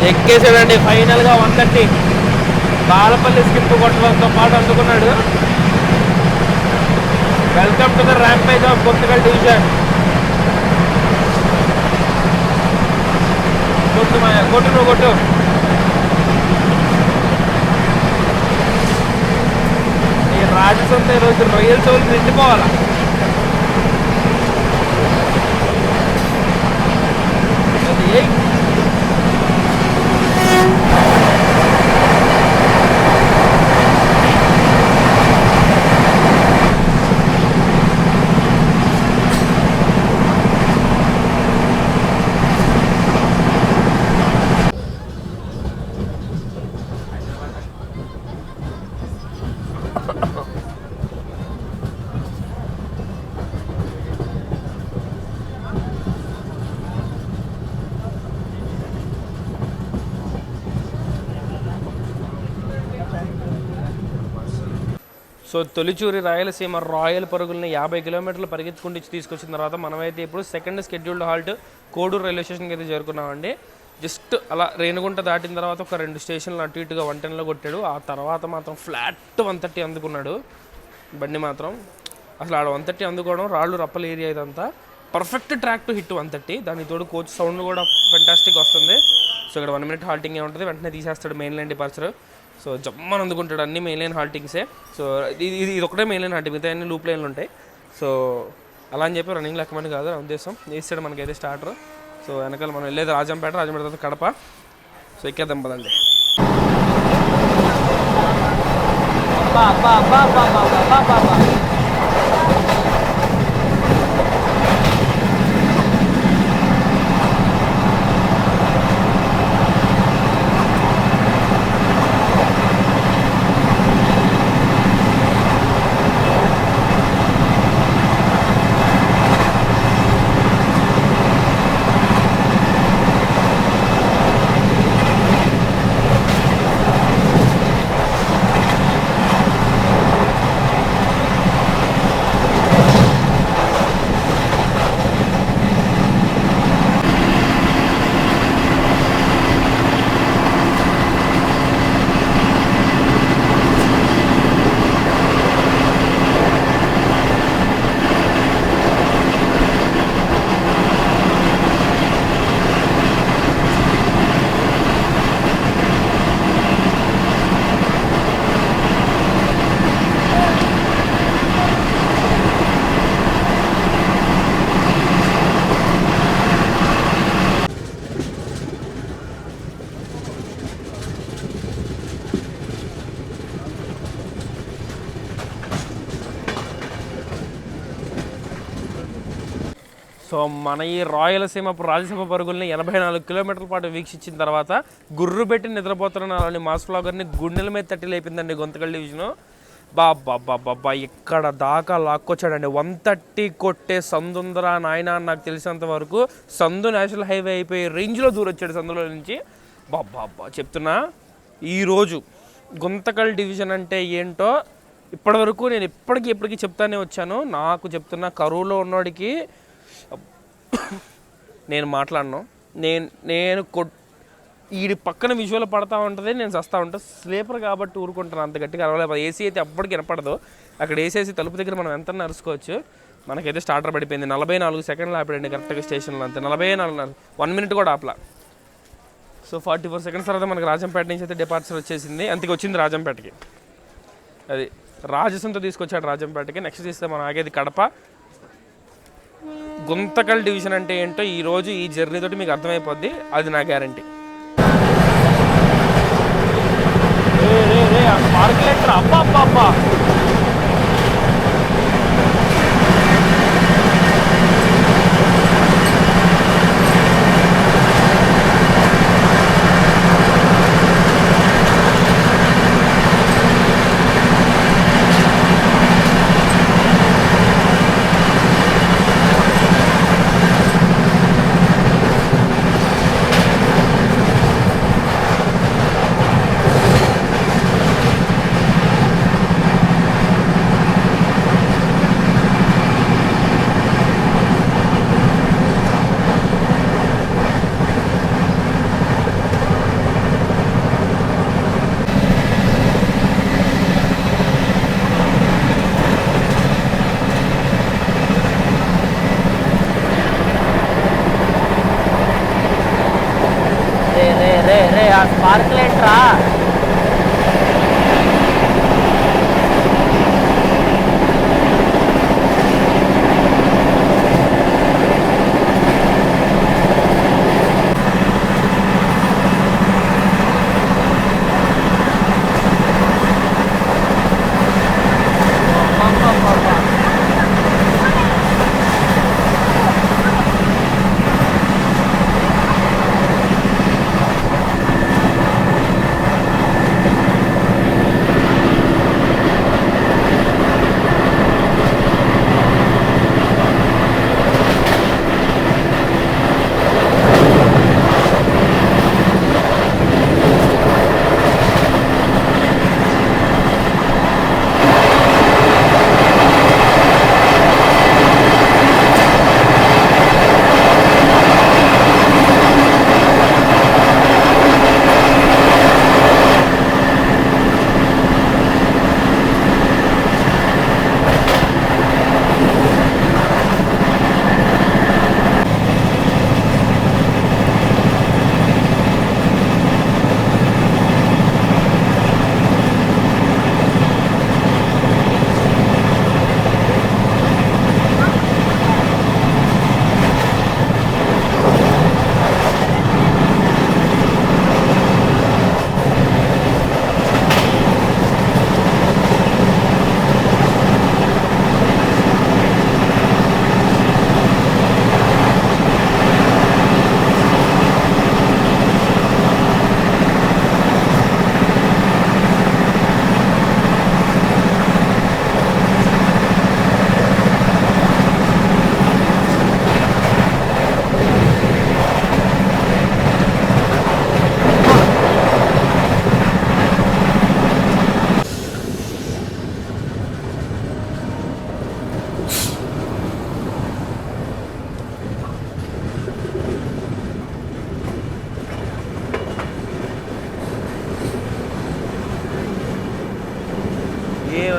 ఎక్కేసాడండి ఫైనల్గా 130. బాలపల్లి స్కిప్ కొట్టడంతో పాటు అందుకున్నాడు. Welcome to the rampage of Guntakal division. కొట్టు నువ్వు కొట్టు. ఈ రాజసంత ఈరోజు రొయ్యల చెవులు నిండిపోవాలా. అది సో తొలిచూరి రాయలసీమ రాయల్ పరుగుల్ని 50 కిలోమీటర్లు పరిగెత్తుకుంటూ తీసుకొచ్చిన తర్వాత మనమైతే ఇప్పుడు second scheduled halt Koduru railway స్టేషన్కి అయితే చేరుకున్నామండి. జస్ట్ అలా రేణుగుంట దాటిన తర్వాత ఒక 2 స్టేషన్లు అటు ఇటుగా 110లో కొట్టాడు. ఆ తర్వాత మాత్రం ఫ్లాట్ 130 అందుకున్నాడు బండి మాత్రం. అసలు ఆడ 130 అందుకోవడం రాళ్ళు రప్పల ఏరియా ఇదంతా పర్ఫెక్ట్ ట్రాక్ టు హిట్ 130. దాని తోడు కోచ్ సౌండ్ కూడా ఫెంటాస్టిక్ వస్తుంది. సో ఇక్కడ 1 మినిట్ హాల్టింగ్ ఉంటుంది, వెంటనే తీసేస్తాడు మెయిన్ లైన్ డిపార్చర్. సో జమ్మని అందుకుంటాడు, అన్ని మెయిన్ లైన్ హాల్టింగ్సే. సో ఇది ఒకటే మెయిన్ లైన్ హాల్టింగ్, మిగతా అన్ని లూప్ లైన్లు ఉంటాయి. సో అలా అని చెప్పి రన్నింగ్ లెక్కమని కాదు నా ఉద్దేశం. వేస్తాడు మనకైతే స్టార్టర్. సో వెనకాల మనం వెళ్ళేది రాజంపేట తర్వాత కడప. సో ఎక్కేద్దాం పదండి. సో మన ఈ రాయలసీమ పరుగుల్ని 84 కిలోమీటర్ల పాటు వీక్షించిన తర్వాత గుర్రు పెట్టి నిద్రపోతున్న అలాంటి మాస్ ఫ్లాగర్ని గుండెల మీద తట్టి లేపిందండి గుంతకల్ డివిజను. బాబా ఇక్కడ దాకా లాక్కొచ్చాడండి. 130 కొట్టే సందుందరా నాయన. నాకు తెలిసినంత వరకు సందు నేషనల్ హైవే అయిపోయి రేంజ్లో దూరొచ్చాడు సందులో నుంచి. బాబా చెప్తున్నా, ఈరోజు గుంతకల్ డివిజన్ అంటే ఏంటో ఇప్పటివరకు నేను ఎప్పటికీ చెప్తానే వచ్చాను. నాకు చెప్తున్నా, కరువులో ఉన్నవాడికి నేను మాట్లాడను. నేను ఈ పక్కన విజువల్ పడతా ఉంటుంది, నేను చస్తూ ఉంటాను. స్లీపర్ కాబట్టి ఊరుకుంటాను, అంత గట్టిగా అరవలేదు. ఏసీ అయితే అప్పటికి వినపడదు. అక్కడ ఏసీ తలుపు దగ్గర మనం ఎంత నరుచుకోవచ్చు. మనకైతే స్టార్టర్ పడిపోయింది. 44 సెకండ్లు ఆపాడండి కరెక్ట్గా స్టేషన్లో. అంతే 44 1 మినిట్ కూడా ఆపలా. సో 44 సెకండ్స్ తర్వాత మనకి రాజంపేట నుంచి అయితే డిపార్చర్ వచ్చేసింది. అంతకు వచ్చింది రాజంపేటకి. అది రాజసంతో తీసుకొచ్చాడు రాజంపేటకి. నెక్స్ట్ తీస్తే మనం ఆగేది కడప. గుంతకల్ డివిజన్ అంటే ఏంటో ఈరోజు ఈ జర్నీ తోటి మీకు అర్థమైపోద్ది, అది నా గ్యారంటీ. మార్కెట్ అబ్బా స్పార్క్లు ఏంట్రా?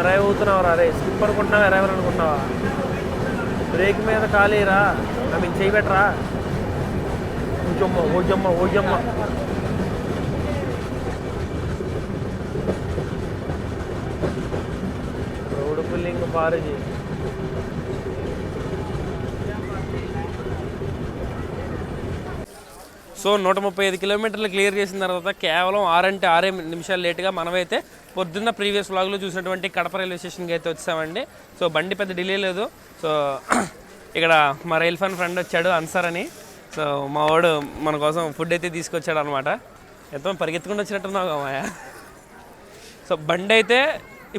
ఎరై అవుతున్నావు రా రే, స్లిప్ అనుకుంటున్నావా ఎరైవర్ అనుకుంటున్నావా? బ్రేక్ మీద ఖాళీరా, ఆమె చేయబెట్టరా. ఓజమ్మ ఓజమ్మ ఓజమ్మ. రోడ్డు పుల్లింగ్ పారేజీ. సో 135 కిలోమీటర్లు క్లియర్ చేసిన తర్వాత కేవలం 6 నిమిషాలు లేట్గా మనమైతే పొద్దున్న ప్రీవియస్ వ్లాగ్లో చూసినటువంటి కడప రైల్వే స్టేషన్కి అయితే వచ్చామండి. సో బండి పెద్ద డిలే లేదు. సో ఇక్కడ మా రైల్ ఫన్ ఫ్రెండ్ వచ్చాడు అన్సర్ అని. సో మా వాడు మన కోసం ఫుడ్ అయితే తీసుకొచ్చాడు అనమాట. ఎంతో పరిగెత్తుకుంటూ వచ్చినట్టున్నావు మాయా. సో బండి అయితే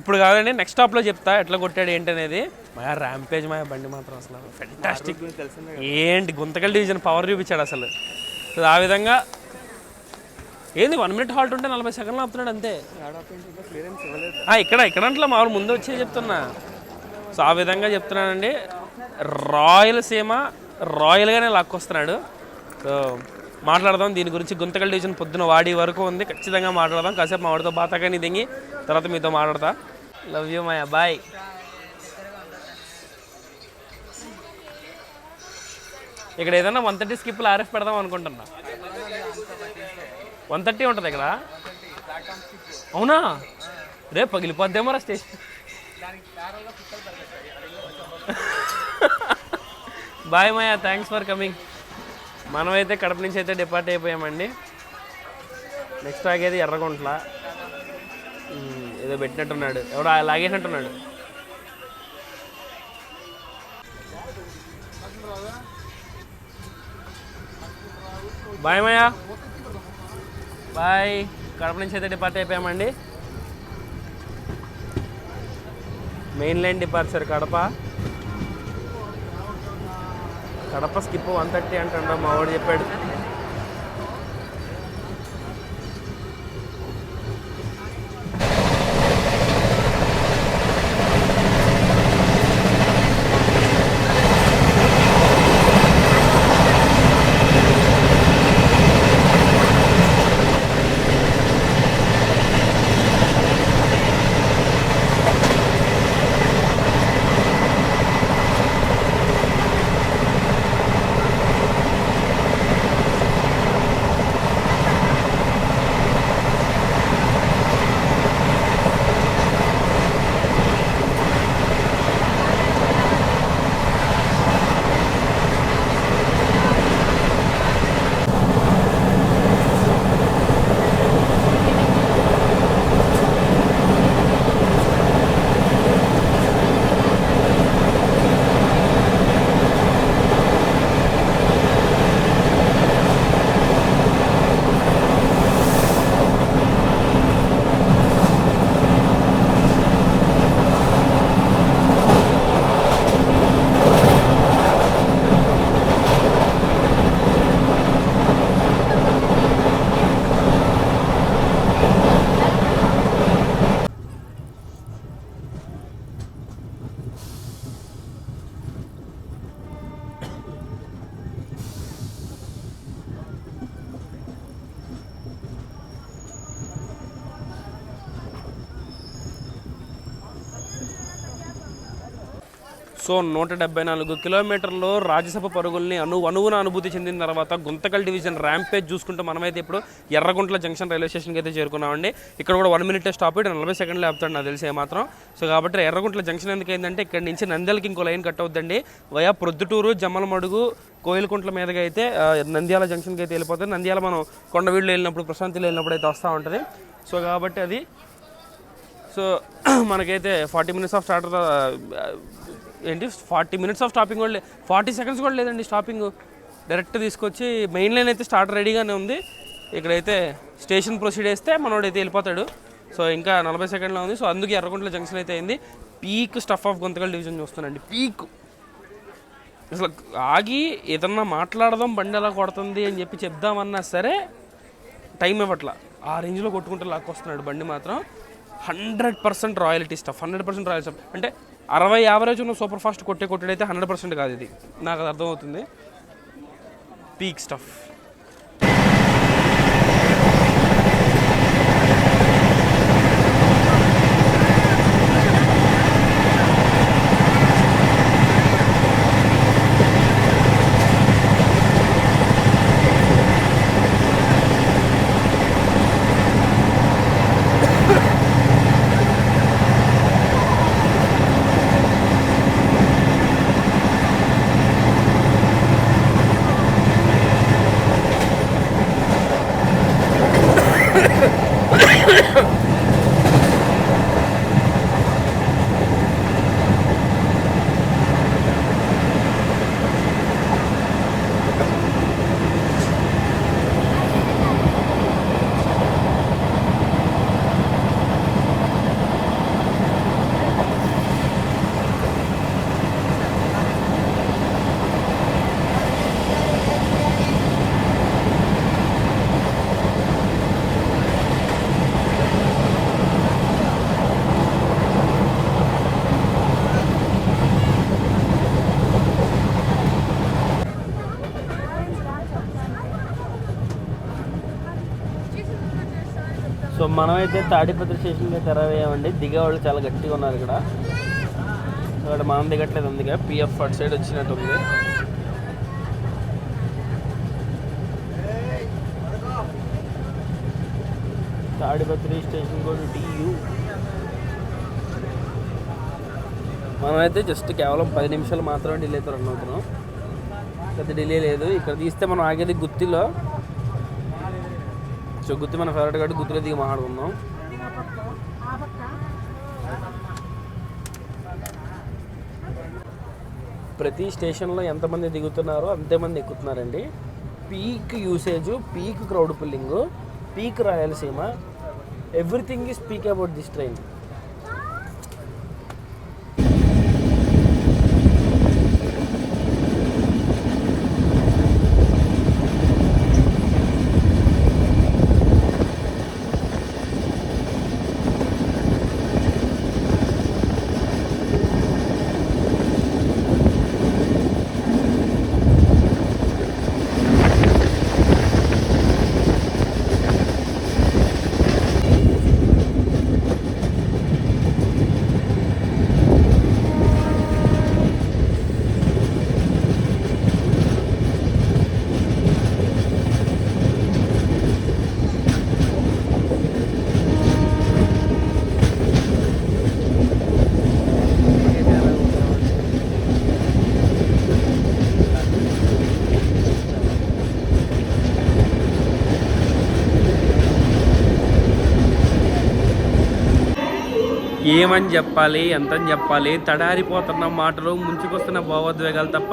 ఇప్పుడు కాదండి, నెక్స్ట్ స్టాప్లో చెప్తా ఎట్లా కొట్టాడు ఏంటనేది. మాయా ర్యాంపేజ్ మాయా బండి మాత్రం అసలు ఫెంటాస్టిక్. ఏంటి గుంతకల్ డివిజన్ పవర్ చూపించాడు అసలు. సో ఆ విధంగా ఏంది 1 మినిట్ హాల్ట్ ఉంటే 40 సెకండ్లు ఆపుతున్నాడు అంతే. ఇక్కడ అంట్లో మామూలు ముందు వచ్చే చెప్తున్నా. సో ఆ విధంగా చెప్తున్నానండి. రాయలసీమ రాయల్గానే లాక్కొస్తున్నాడు. సో మాట్లాడదాం దీని గురించి. గుంతకల్ డివిజన్ పొద్దున వాడి వరకు ఉంది, ఖచ్చితంగా మాట్లాడదాం. కాసేపు మా వాడితో బాతాకాని దిగి తర్వాత మీతో మాట్లాడతా. Love you my boy. ఇక్కడ ఏదైనా 130 స్కిప్లు ఆర్ఎఫ్ పెడదాం అనుకుంటున్నా. 130 ఉంటుంది ఇక్కడ. అవునా? రేపు పగిలిపోద్దేమో రా స్టేషన్. బాయ్ మాయా, థ్యాంక్స్ ఫర్ కమింగ్. మనమైతే కడప నుంచి అయితే డిపార్ట్ అయిపోయామండి. నెక్స్ట్ ఆగేది ఎర్రగుంట్ల. ఏదో పెట్టినట్టున్నాడు, ఎవడో లాగేసినట్టున్నాడు. బాయ్ మాయా, బాయ్. కడప నుంచి అయితే డిపార్ట్ అయిపోయామండి. Main line departure Kadapa. Kadapa skip 130 అంటాడు మా వాడు చెప్పాడు. సో 174 కిలోమీటర్లు రాజ్యసభ పరుగుల్ని అణువున అనుభూతి చెందిన తర్వాత గుంతకల్ డివిజన్ ర్యాంపేజ్ చూసుకుంటూ మనమైతే ఇప్పుడు ఎర్రగుంట్ల జంక్షన్ రైల్వే స్టేషన్కి అయితే చేరుకున్నామండి. ఇక్కడ కూడా 1 మినిట్ స్టాప్ 40 సెకండ్లు ఆపుతాడు నాకు తెలిసి మాత్రం. సో కాబట్టి ఎర్రగుంట్ల జంక్షన్ ఎందుకు ఏంటంటే ఇక్కడ నుంచి నంద్యాలకి ఇంకో లైన్ కట్ అవుద్దండి. వయా ప్రొద్దుటూరు, జమ్మలమడుగు, కోయిలకుంట్ల మీదగా అయితే నంద్యాల జంక్షన్కి అయితే వెళ్ళిపోతుంది. నంద్యాల మనం కొండవీళ్ళు వెళ్ళినప్పుడు, ప్రశాంతిలో వెళ్ళినప్పుడు అయితే వస్తూ ఉంటుంది. సో కాబట్టి అది సో మనకైతే 40 minutes of start 40 minutes of stopping కూడా 40 సెకండ్స్ కూడా లేదండి స్టాపింగ్. డైరెక్ట్ తీసుకొచ్చి మెయిన్ లైన్ అయితే స్టార్ట్ రెడీగానే ఉంది. ఇక్కడైతే స్టేషన్ ప్రొసీడ్ చేస్తే మనోడైతే వెళ్ళిపోతాడు. సో ఇంకా 40 సెకండ్లో ఉంది. సో అందుకే ఎర్రగుంట్ల జంక్షన్ అయితే అయింది. Peak stuff of Guntakal division చూస్తానండి. పీక్ అసలు ఆగి ఏదన్నా మాట్లాడదాం బండి ఎలా కొడుతుంది అని చెప్పి చెప్దామన్నా సరే టైం ఇవ్వట్లా. ఆ రేంజ్లో కొట్టుకుంటే లాక్కొస్తున్నాడు బండి మాత్రం. 100% రాయల్టీ స్టఫ్, 100% రాయల్ స్టఫ్. అంటే 60 యావరేజ్ ఉన్న సూపర్ ఫాస్ట్ కొట్టేదైతే 100% కాదు. ఇది నాకు అది అర్థమవుతుంది. Peak stuff. సో మనమైతే తాడిపత్రి స్టేషన్కి అయితే అయ్యామండి. దిగేవాళ్ళు చాలా గట్టిగా ఉన్నారు ఇక్కడ. ఇక్కడ మనం దిగట్లేదు, అందుకే పిఎఫ్ అటు సైడ్ వచ్చినట్టు ఉంది. తాడిపత్రి స్టేషన్ కూడా టీయూ. మనమైతే జస్ట్ కేవలం 10 నిమిషాలు మాత్రమే డిలే అయితే రన్ అవుతున్నాం. పెద్ద డిలే లేదు. ఇక్కడ తీస్తే మనం ఆగేది గుత్తిలో. సో గుత్తి మన ఫేవరెట్ కాబట్టి గుత్తిలో దిగి మాట్లాడుకుందాం. ప్రతి స్టేషన్లో ఎంతమంది దిగుతున్నారో అంతేమంది ఎక్కుతున్నారండి. Peak usage, peak crowd pulling, peak Rayalaseema, everything is speak about this train. ఏమని చెప్పాలి, ఎంతని చెప్పాలి, తడారిపోతున్న మాటలు, ముంచుకొస్తున్న భావోద్వేగాలు తప్ప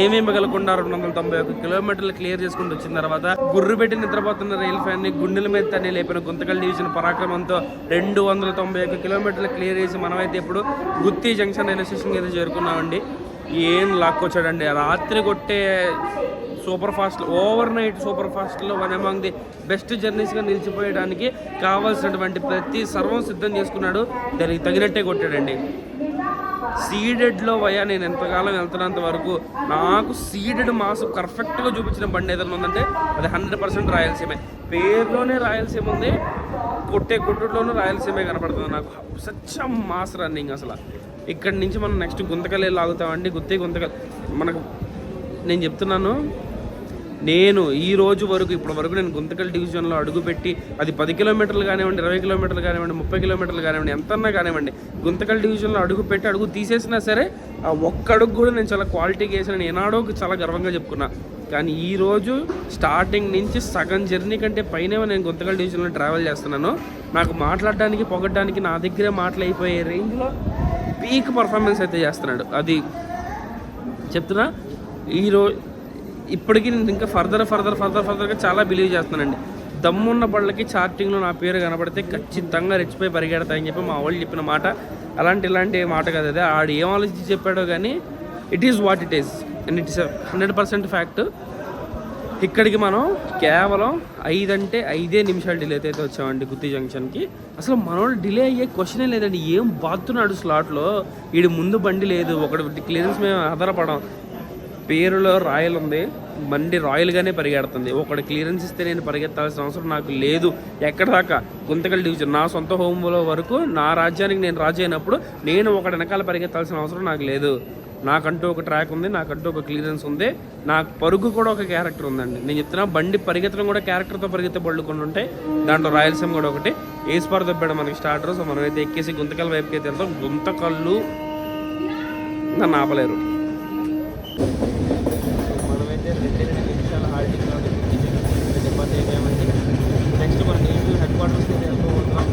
ఏమీ మిగలకుండా 291 కిలోమీటర్లు క్లియర్ చేసుకుంటూ వచ్చిన తర్వాత గుర్రు పెట్టి నిద్రపోతున్న రైలు ఫ్యాన్ని గుండెల మీద తన్ని లేపిన గుంతకల్ డివిజన్ పరాక్రమంతో 291 కిలోమీటర్లు క్లియర్ చేసి మనమైతే ఇప్పుడు గుత్తి జంక్షన్ రైల్వే స్టేషన్కి అయితే చేరుకున్నామండి. ఏం లాక్కొచ్చాడండి. రాత్రి కొట్టే super fast, over night super ఫాస్ట్లో వన్ అమాంగ్ ది బెస్ట్ జర్నీస్గా నిలిచిపోయడానికి కావాల్సినటువంటి ప్రతి సర్వం సిద్ధం చేసుకున్నాడు. దానికి తగినట్టే కొట్టాడండి. సీడెడ్లో వయా నేను ఎంతకాలం వెళ్తున్నంత వరకు నాకు సీడెడ్ మాస్ పర్ఫెక్ట్గా చూపించిన బండి ఏదైనా ఉందంటే అది 100% రాయలసీమే. పేరులోనే రాయలసీమ ఉంది, కొట్టే కొట్టులోనూ రాయలసీమే కనపడుతుంది నాకు. సచ్ మాస్ రన్నింగ్ అసలు ఇక్కడ నుంచి మనం నెక్స్ట్ గుంతకల్ లాగుతామండి. గుంతకల్ మనకు నేను చెప్తున్నాను, నేను ఈ రోజు వరకు ఇప్పటి వరకు నేను గుంతకల్ డివిజన్లో అడుగుపెట్టి అది 10 కిలోమీటర్లు కానివ్వండి, 20 కిలోమీటర్లు కానివ్వండి, 30 కిలోమీటర్లు కానివ్వండి, ఎంతన్నా కానివ్వండి, గుంతకల్ డివిజన్లో అడుగు తీసేసినా సరే ఆ ఒక్క అడుగు కూడా నేను చాలా క్వాలిటీగా వేసిన నేను ఏనాడో చాలా గర్వంగా చెప్పుకున్నా. కానీ ఈరోజు స్టార్టింగ్ నుంచి సగం జర్నీ కంటే పైనే నేను గుంతకల్ డివిజన్లో ట్రావెల్ చేస్తున్నాను. నాకు మాట్లాడడానికి పొగడ్డానికి నా దగ్గరే మాటలు అయిపోయే రేంజ్లో పీక్ పర్ఫార్మెన్స్ అయితే చేస్తున్నాడు. అది చెప్తున్నా. ఈరోజు ఇప్పటికీ నేను ఇంకా ఫర్దర్గా చాలా బిలీవ్ చేస్తున్నానండి. దమ్మున్న బళ్ళకి చార్టింగ్లో నా పేరు కనబడితే ఖచ్చితంగా రెచ్చిపోయి పరిగెడతాయని చెప్పి మా వాళ్ళు చెప్పిన మాట. ఇలాంటి మాట కాదు, అదే ఆడు ఏం ఆలోచించి చెప్పాడో కానీ it is what it is and it is 100% fact. ఇక్కడికి మనం కేవలం 5 నిమిషాలు డిలే అయితే వచ్చామండి గుత్తి జంక్షన్కి. అసలు మనోడు డిలే అయ్యే క్వశ్చనే లేదండి. ఏం బాగుతున్నాడు స్లాట్లో, వీడి ముందు బండి లేదు, ఒకటి క్లియరెన్స్ మేము ఆధారపడం. పేరులో రాయల్ ఉంది, బండి రాయల్గానే పరిగెడుతుంది. ఒకటి క్లియరెన్స్ ఇస్తే నేను పరిగెత్తాల్సిన అవసరం నాకు లేదు. ఎక్కడ దాకా గుంతకల్ డివిజన్ నా సొంత హోమ్లో వరకు నా రాజ్యానికి నేను రాజు అయినప్పుడు నేను ఒకటి వెనకాల పరిగెత్తాల్సిన అవసరం నాకు లేదు. నాకంటూ ఒక ట్రాక్ ఉంది, నాకంటూ ఒక క్లియరెన్స్ ఉంది, నాకు పరుగు కూడా ఒక క్యారెక్టర్ ఉందండి. నేను చెప్తున్నా, బండి పరిగెత్తడం కూడా క్యారెక్టర్తో పరిగెత్తే బళ్ళు కొన్ని ఉంటాయి. దాంట్లో రాయలసీమ కూడా ఒకటి. ఏస్పార్ దొబ్బాడు మనకి స్టార్టర్. సో మనమైతే ఎక్కేసి గుంతకల్ వైపుకి అయితే వెళ్తాం. గుంతకల్లు నన్ను ఆపలేరు. మనమైతే 2 నిమిషాల హాల్టింగ్ డిపార్ట్ అయిపోయామండి. నెక్స్ట్ మన నేటివ్ హెడ్ క్వార్టర్స్ అయితే వెళ్తున్నాం.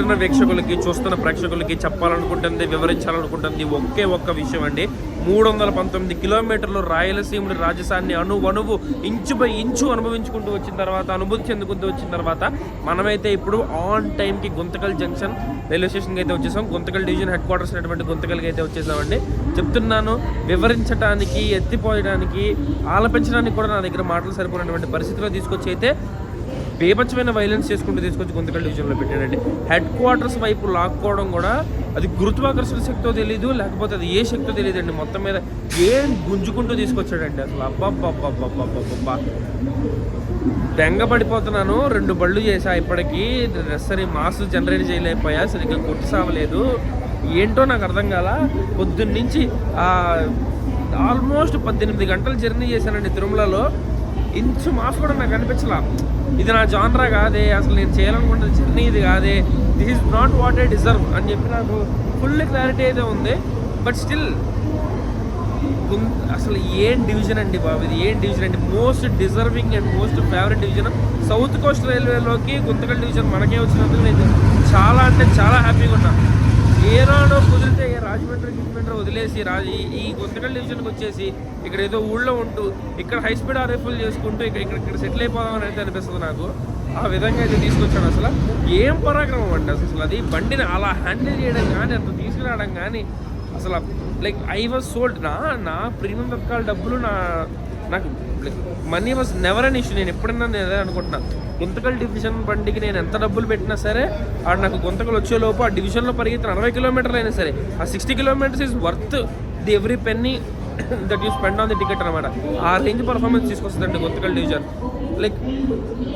వింటున్న వీక్షకులకి, చూస్తున్న ప్రేక్షకులకి చెప్పాలనుకుంటుంది, వివరించాలనుకుంటుంది ఒక్క విషయం అండి. 319 కిలోమీటర్లు రాయలసీమని, రాజధానిని అణువణువు ఇంచు బై ఇంచు అనుభవించుకుంటూ వచ్చిన తర్వాత, అనుభూతి చెందుకుంటూ వచ్చిన తర్వాత మనమైతే ఇప్పుడు ఆన్ టైంకి గుంతకల్ జంక్షన్ రైల్వే స్టేషన్కి అయితే వచ్చేసాం. గుంతకల్ డివిజన్ హెడ్ క్వార్టర్స్ అయినటువంటి గుంతకల్కి అయితే వచ్చేసామండి. చెప్తున్నాను, వివరించడానికి, ఎత్తిపోయడానికి, ఆలపించడానికి కూడా నా దగ్గర మాటలు సరిపోయినటువంటి పరిస్థితిలో తీసుకొచ్చి అయితే బేభత్సమైన వైలెన్స్ చేసుకుంటూ తీసుకొచ్చి గుంతకల్ డివిజన్లో పెట్టాడండి. హెడ్ క్వార్టర్స్ వైపు లాక్కోవడం కూడా అది గురుత్వాకర్షణ శక్తితో తెలియదు, లేకపోతే అది ఏ శక్తితో తెలియదండి. మొత్తం మీద ఏం గుంజుకుంటూ తీసుకొచ్చాడండి అసలు. అబ్బబ్బబ్బబ్బబ్బబ్బబ్బా, బెంగపడిపోతున్నాను. 2 బళ్ళు చేసా, ఇప్పటికీ సరే మాస్ జనరేట్ చేయలేకపోయా, సరిగ్గా కొట్టి సావలేదు. ఏంటో నాకు అర్థం కాల. పొద్దున్నుంచి ఆల్మోస్ట్ 18 గంటలు జర్నీ చేశానండి తిరుమలలో. ఇంచు మాస్ కూడా నాకు అనిపించలా. ఇది నా జానరా కాదే, అసలు నేను చేయాలనుకుంటే జర్నీ ఇది కాదే, this is not what I deserve అని చెప్పి నాకు ఫుల్ క్లారిటీ అయితే ఉంది. బట్ స్టిల్ అసలు ఏం డివిజన్ అండి బాబు, ఇది ఏం డివిజన్ అండి. Most deserving and most favourite division south coast రైల్వేలోకి గుంతకల్ డివిజన్ మనకే వచ్చినందుకు నేను చాలా అంటే చాలా హ్యాపీగా ఉన్నా. ఏనాడో కుదిరితే రాజమండ్రి వదిలేసి ఈ గుంతకల్ డివిజన్కి వచ్చేసి ఇక్కడ ఏదో ఊళ్ళో ఉంటూ ఇక్కడ హై స్పీడ్ ఆర్ఎఫ్ఎల్ చేసుకుంటూ ఇక్కడ సెటిల్ అయిపోదామని అయితే అనిపిస్తుంది నాకు. ఆ విధంగా అయితే తీసుకొచ్చాను. అసలు ఏం పరాక్రమం అంటే అసలు అది బండిని అలా హ్యాండిల్ చేయడం కానీ, అంత తీసుకురావడం కానీ, అసలు లైక్ ఐ వాజ్ సోల్డ్. నా ప్రీమియం తత్కాల డబ్బులు నాకు like money was never an issue. నేను ఎప్పుడైనా నేను అదే అనుకుంటున్నా, గుంతకల్ డివిజన్ బండికి నేను ఎంత డబ్బులు పెట్టినా సరే, నాకు గుంతకల్ వచ్చేలోపు ఆ డివిజన్లో పరిగెత్తిన 60 కిలోమీటర్లు అయినా సరే, ఆ 60 kilometres is worth the every penny that you spend on the ticket అనమాట. ఆ రేంజ్ పర్ఫార్మెన్స్ తీసుకొస్తుందండి Guntakal division. Like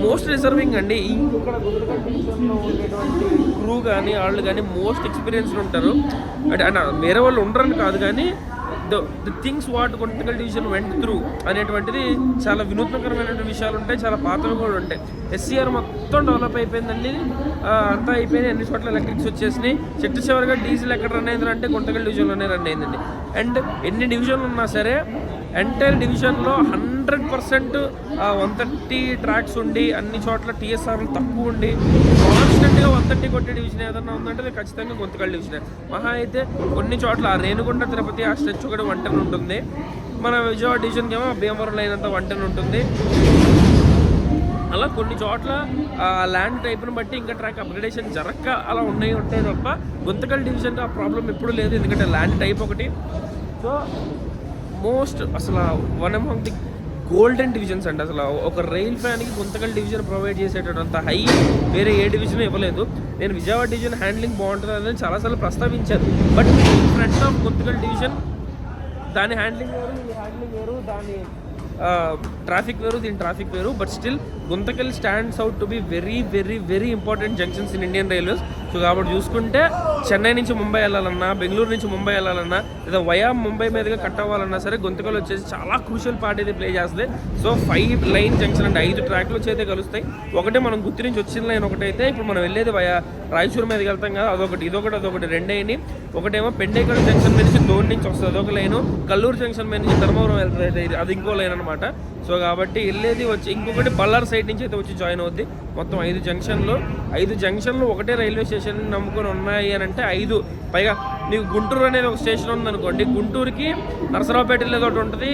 most reserving అండి. ఇక్కడ గుంతకల్ డివిజన్లో ఉండేటువంటి క్రూ కానీ వాళ్ళు కానీ మోస్ట్ ఎక్స్పీరియన్స్డ్ ఉంటారు. అంటే వేరే వాళ్ళు ఉండరని కాదు, కానీ the things what Guntakal division went through అనేటువంటిది చాలా వినూత్నకరమైన విషయాలు ఉంటాయి, చాలా పాతవి కూడా ఉంటాయి. ఎస్సీఆర్ మొత్తం డెవలప్ అయిపోయిందండి, అంతా అయిపోయింది. అన్ని చోట్ల ఎలక్ట్రిక్స్ వచ్చేసినాయి. చివరిగా డీజిల్ ఎక్కడ రన్ అయింది అంటే గుంతకల్ డివిజన్లోనే రన్ అయిందండి. అండ్ ఎన్ని డివిజన్లు ఉన్నా సరే ఎంటైర్ డివిజన్లో 100% 130 ట్రాక్స్ ఉండి, అన్ని చోట్ల టీఎస్ఆర్లు తక్కువ ఉండి కాన్స్టెంట్గా 130 కొట్టే డివిజన్ ఏదన్నా ఉందంటే ఖచ్చితంగా గుంతకల్ డివిజన్. మహా అయితే కొన్ని చోట్ల రేణుగుంట తిరుపతి ఆ స్ట్రెచ్ కూడా 110 ఉంటుంది. మన విజయవాడ డివిజన్కి ఏమో భీమవరం లైన్ అంతా 110 ఉంటుంది. అలా కొన్ని చోట్ల ల్యాండ్ టైప్ను బట్టి ఇంకా ట్రాక్ అప్గ్రేడేషన్ జరగక అలా ఉంటాయి తప్ప గుంతకల్ డివిజన్కి ఆ ప్రాబ్లం ఎప్పుడూ లేదు. ఎందుకంటే ల్యాండ్ టైప్ ఒకటి. సో మోస్ట్ అసలు one among the golden divisions అండి. అసలు ఒక రైల్ ఫ్యాన్కి గుంతకల్ డివిజన్ ప్రొవైడ్ చేసేటంత హై వేరే ఏ డివిజన్ ఇవ్వలేదు. నేను విజయవాడ డివిజన్ హ్యాండ్లింగ్ బాగుంటుంది అని చాలాసార్లు ప్రస్తావించాను. But front of Guntakal division దాని హ్యాండ్లింగ్ వేరు, ఈ హ్యాండ్లింగ్ వేరు, దాని ట్రాఫిక్ వేరు, దీని ట్రాఫిక్ వేరు. But still Guntakal stands out to be very very very important junctions in Indian railways. So కాబట్టి చూసుకుంటే చెన్నై నుంచి ముంబై వెళ్ళాలన్నా, బెంగళూరు నుంచి ముంబై వెళ్ళాలన్నా, లేదా వయా ముంబై మీదుగా కట్ అవ్వాలన్నా సరే గుంతకల్ వచ్చేసి చాలా క్రూషియల్ పార్ట్ అయితే ప్లే చేస్తుంది. సో 5 లైన్ జంక్షన్ అంటే 5 ట్రాక్లు వచ్చి అయితే కలుస్తాయి. ఒకటే మనం గుత్తి నుంచి వచ్చిన లైన్ ఒకటైతే, ఇప్పుడు మనం వెళ్ళేది వయా రాయచూరు మీదకి వెళ్తాం కదా, అదొకటి. అదొకటి రెండైని. ఒకటేమో పెండేకల్ జంక్షన్ మీద నుంచి దోణి నుంచి వస్తుంది, అదొక లైను. కల్లూరు జంక్షన్ మీద నుంచి ధర్మవరం వెళ్తుంది, అది ఇంకో లైన్ అనమాట. సో కాబట్టి వెళ్ళేది వచ్చి ఇంకొకటి బళ్ళార్ సైడ్ నుంచి అయితే వచ్చి జాయిన్ అవుద్ది. మొత్తం 5 జంక్షన్లు ఒకటే రైల్వే స్టేషన్ నమ్ముకొని ఉన్నాయి అని అంటే 5. పైగా నీకు గుంటూరు అనేది ఒక స్టేషన్ ఉందనుకోండి, గుంటూరుకి నరసరావుపేట వెళ్ళేది ఒకటి ఉంటుంది,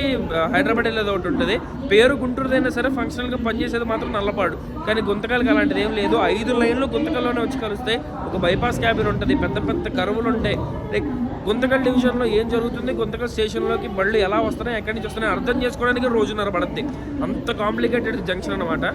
హైదరాబాద్ వెళ్ళేది ఒకటి ఉంటుంది. పేరు గుంటూరుదైనా సరే ఫంక్షనల్గా పనిచేసేది మాత్రం నల్లపాడు. కానీ గుంతకల్కి అలాంటిది ఏం లేదు. 5 లైన్లు గుంతకల్లోనే వచ్చి కలుస్తాయి. ఒక బైపాస్ క్యాబిన్ ఉంటుంది, పెద్ద పెద్ద కరువులు ఉంటాయి. లైక్ గుంతకల్ డివిజన్లో ఏం జరుగుతుంది, గుంతకల్ స్టేషన్లోకి బళ్ళు ఎలా వస్తున్నాయి, ఎక్కడి నుంచి వస్తున్నాయి అర్థం చేసుకోవడానికి 1.5 రోజు పడుతుంది. అంత కాంప్లికేటెడ్ జంక్షన్ అనమాట.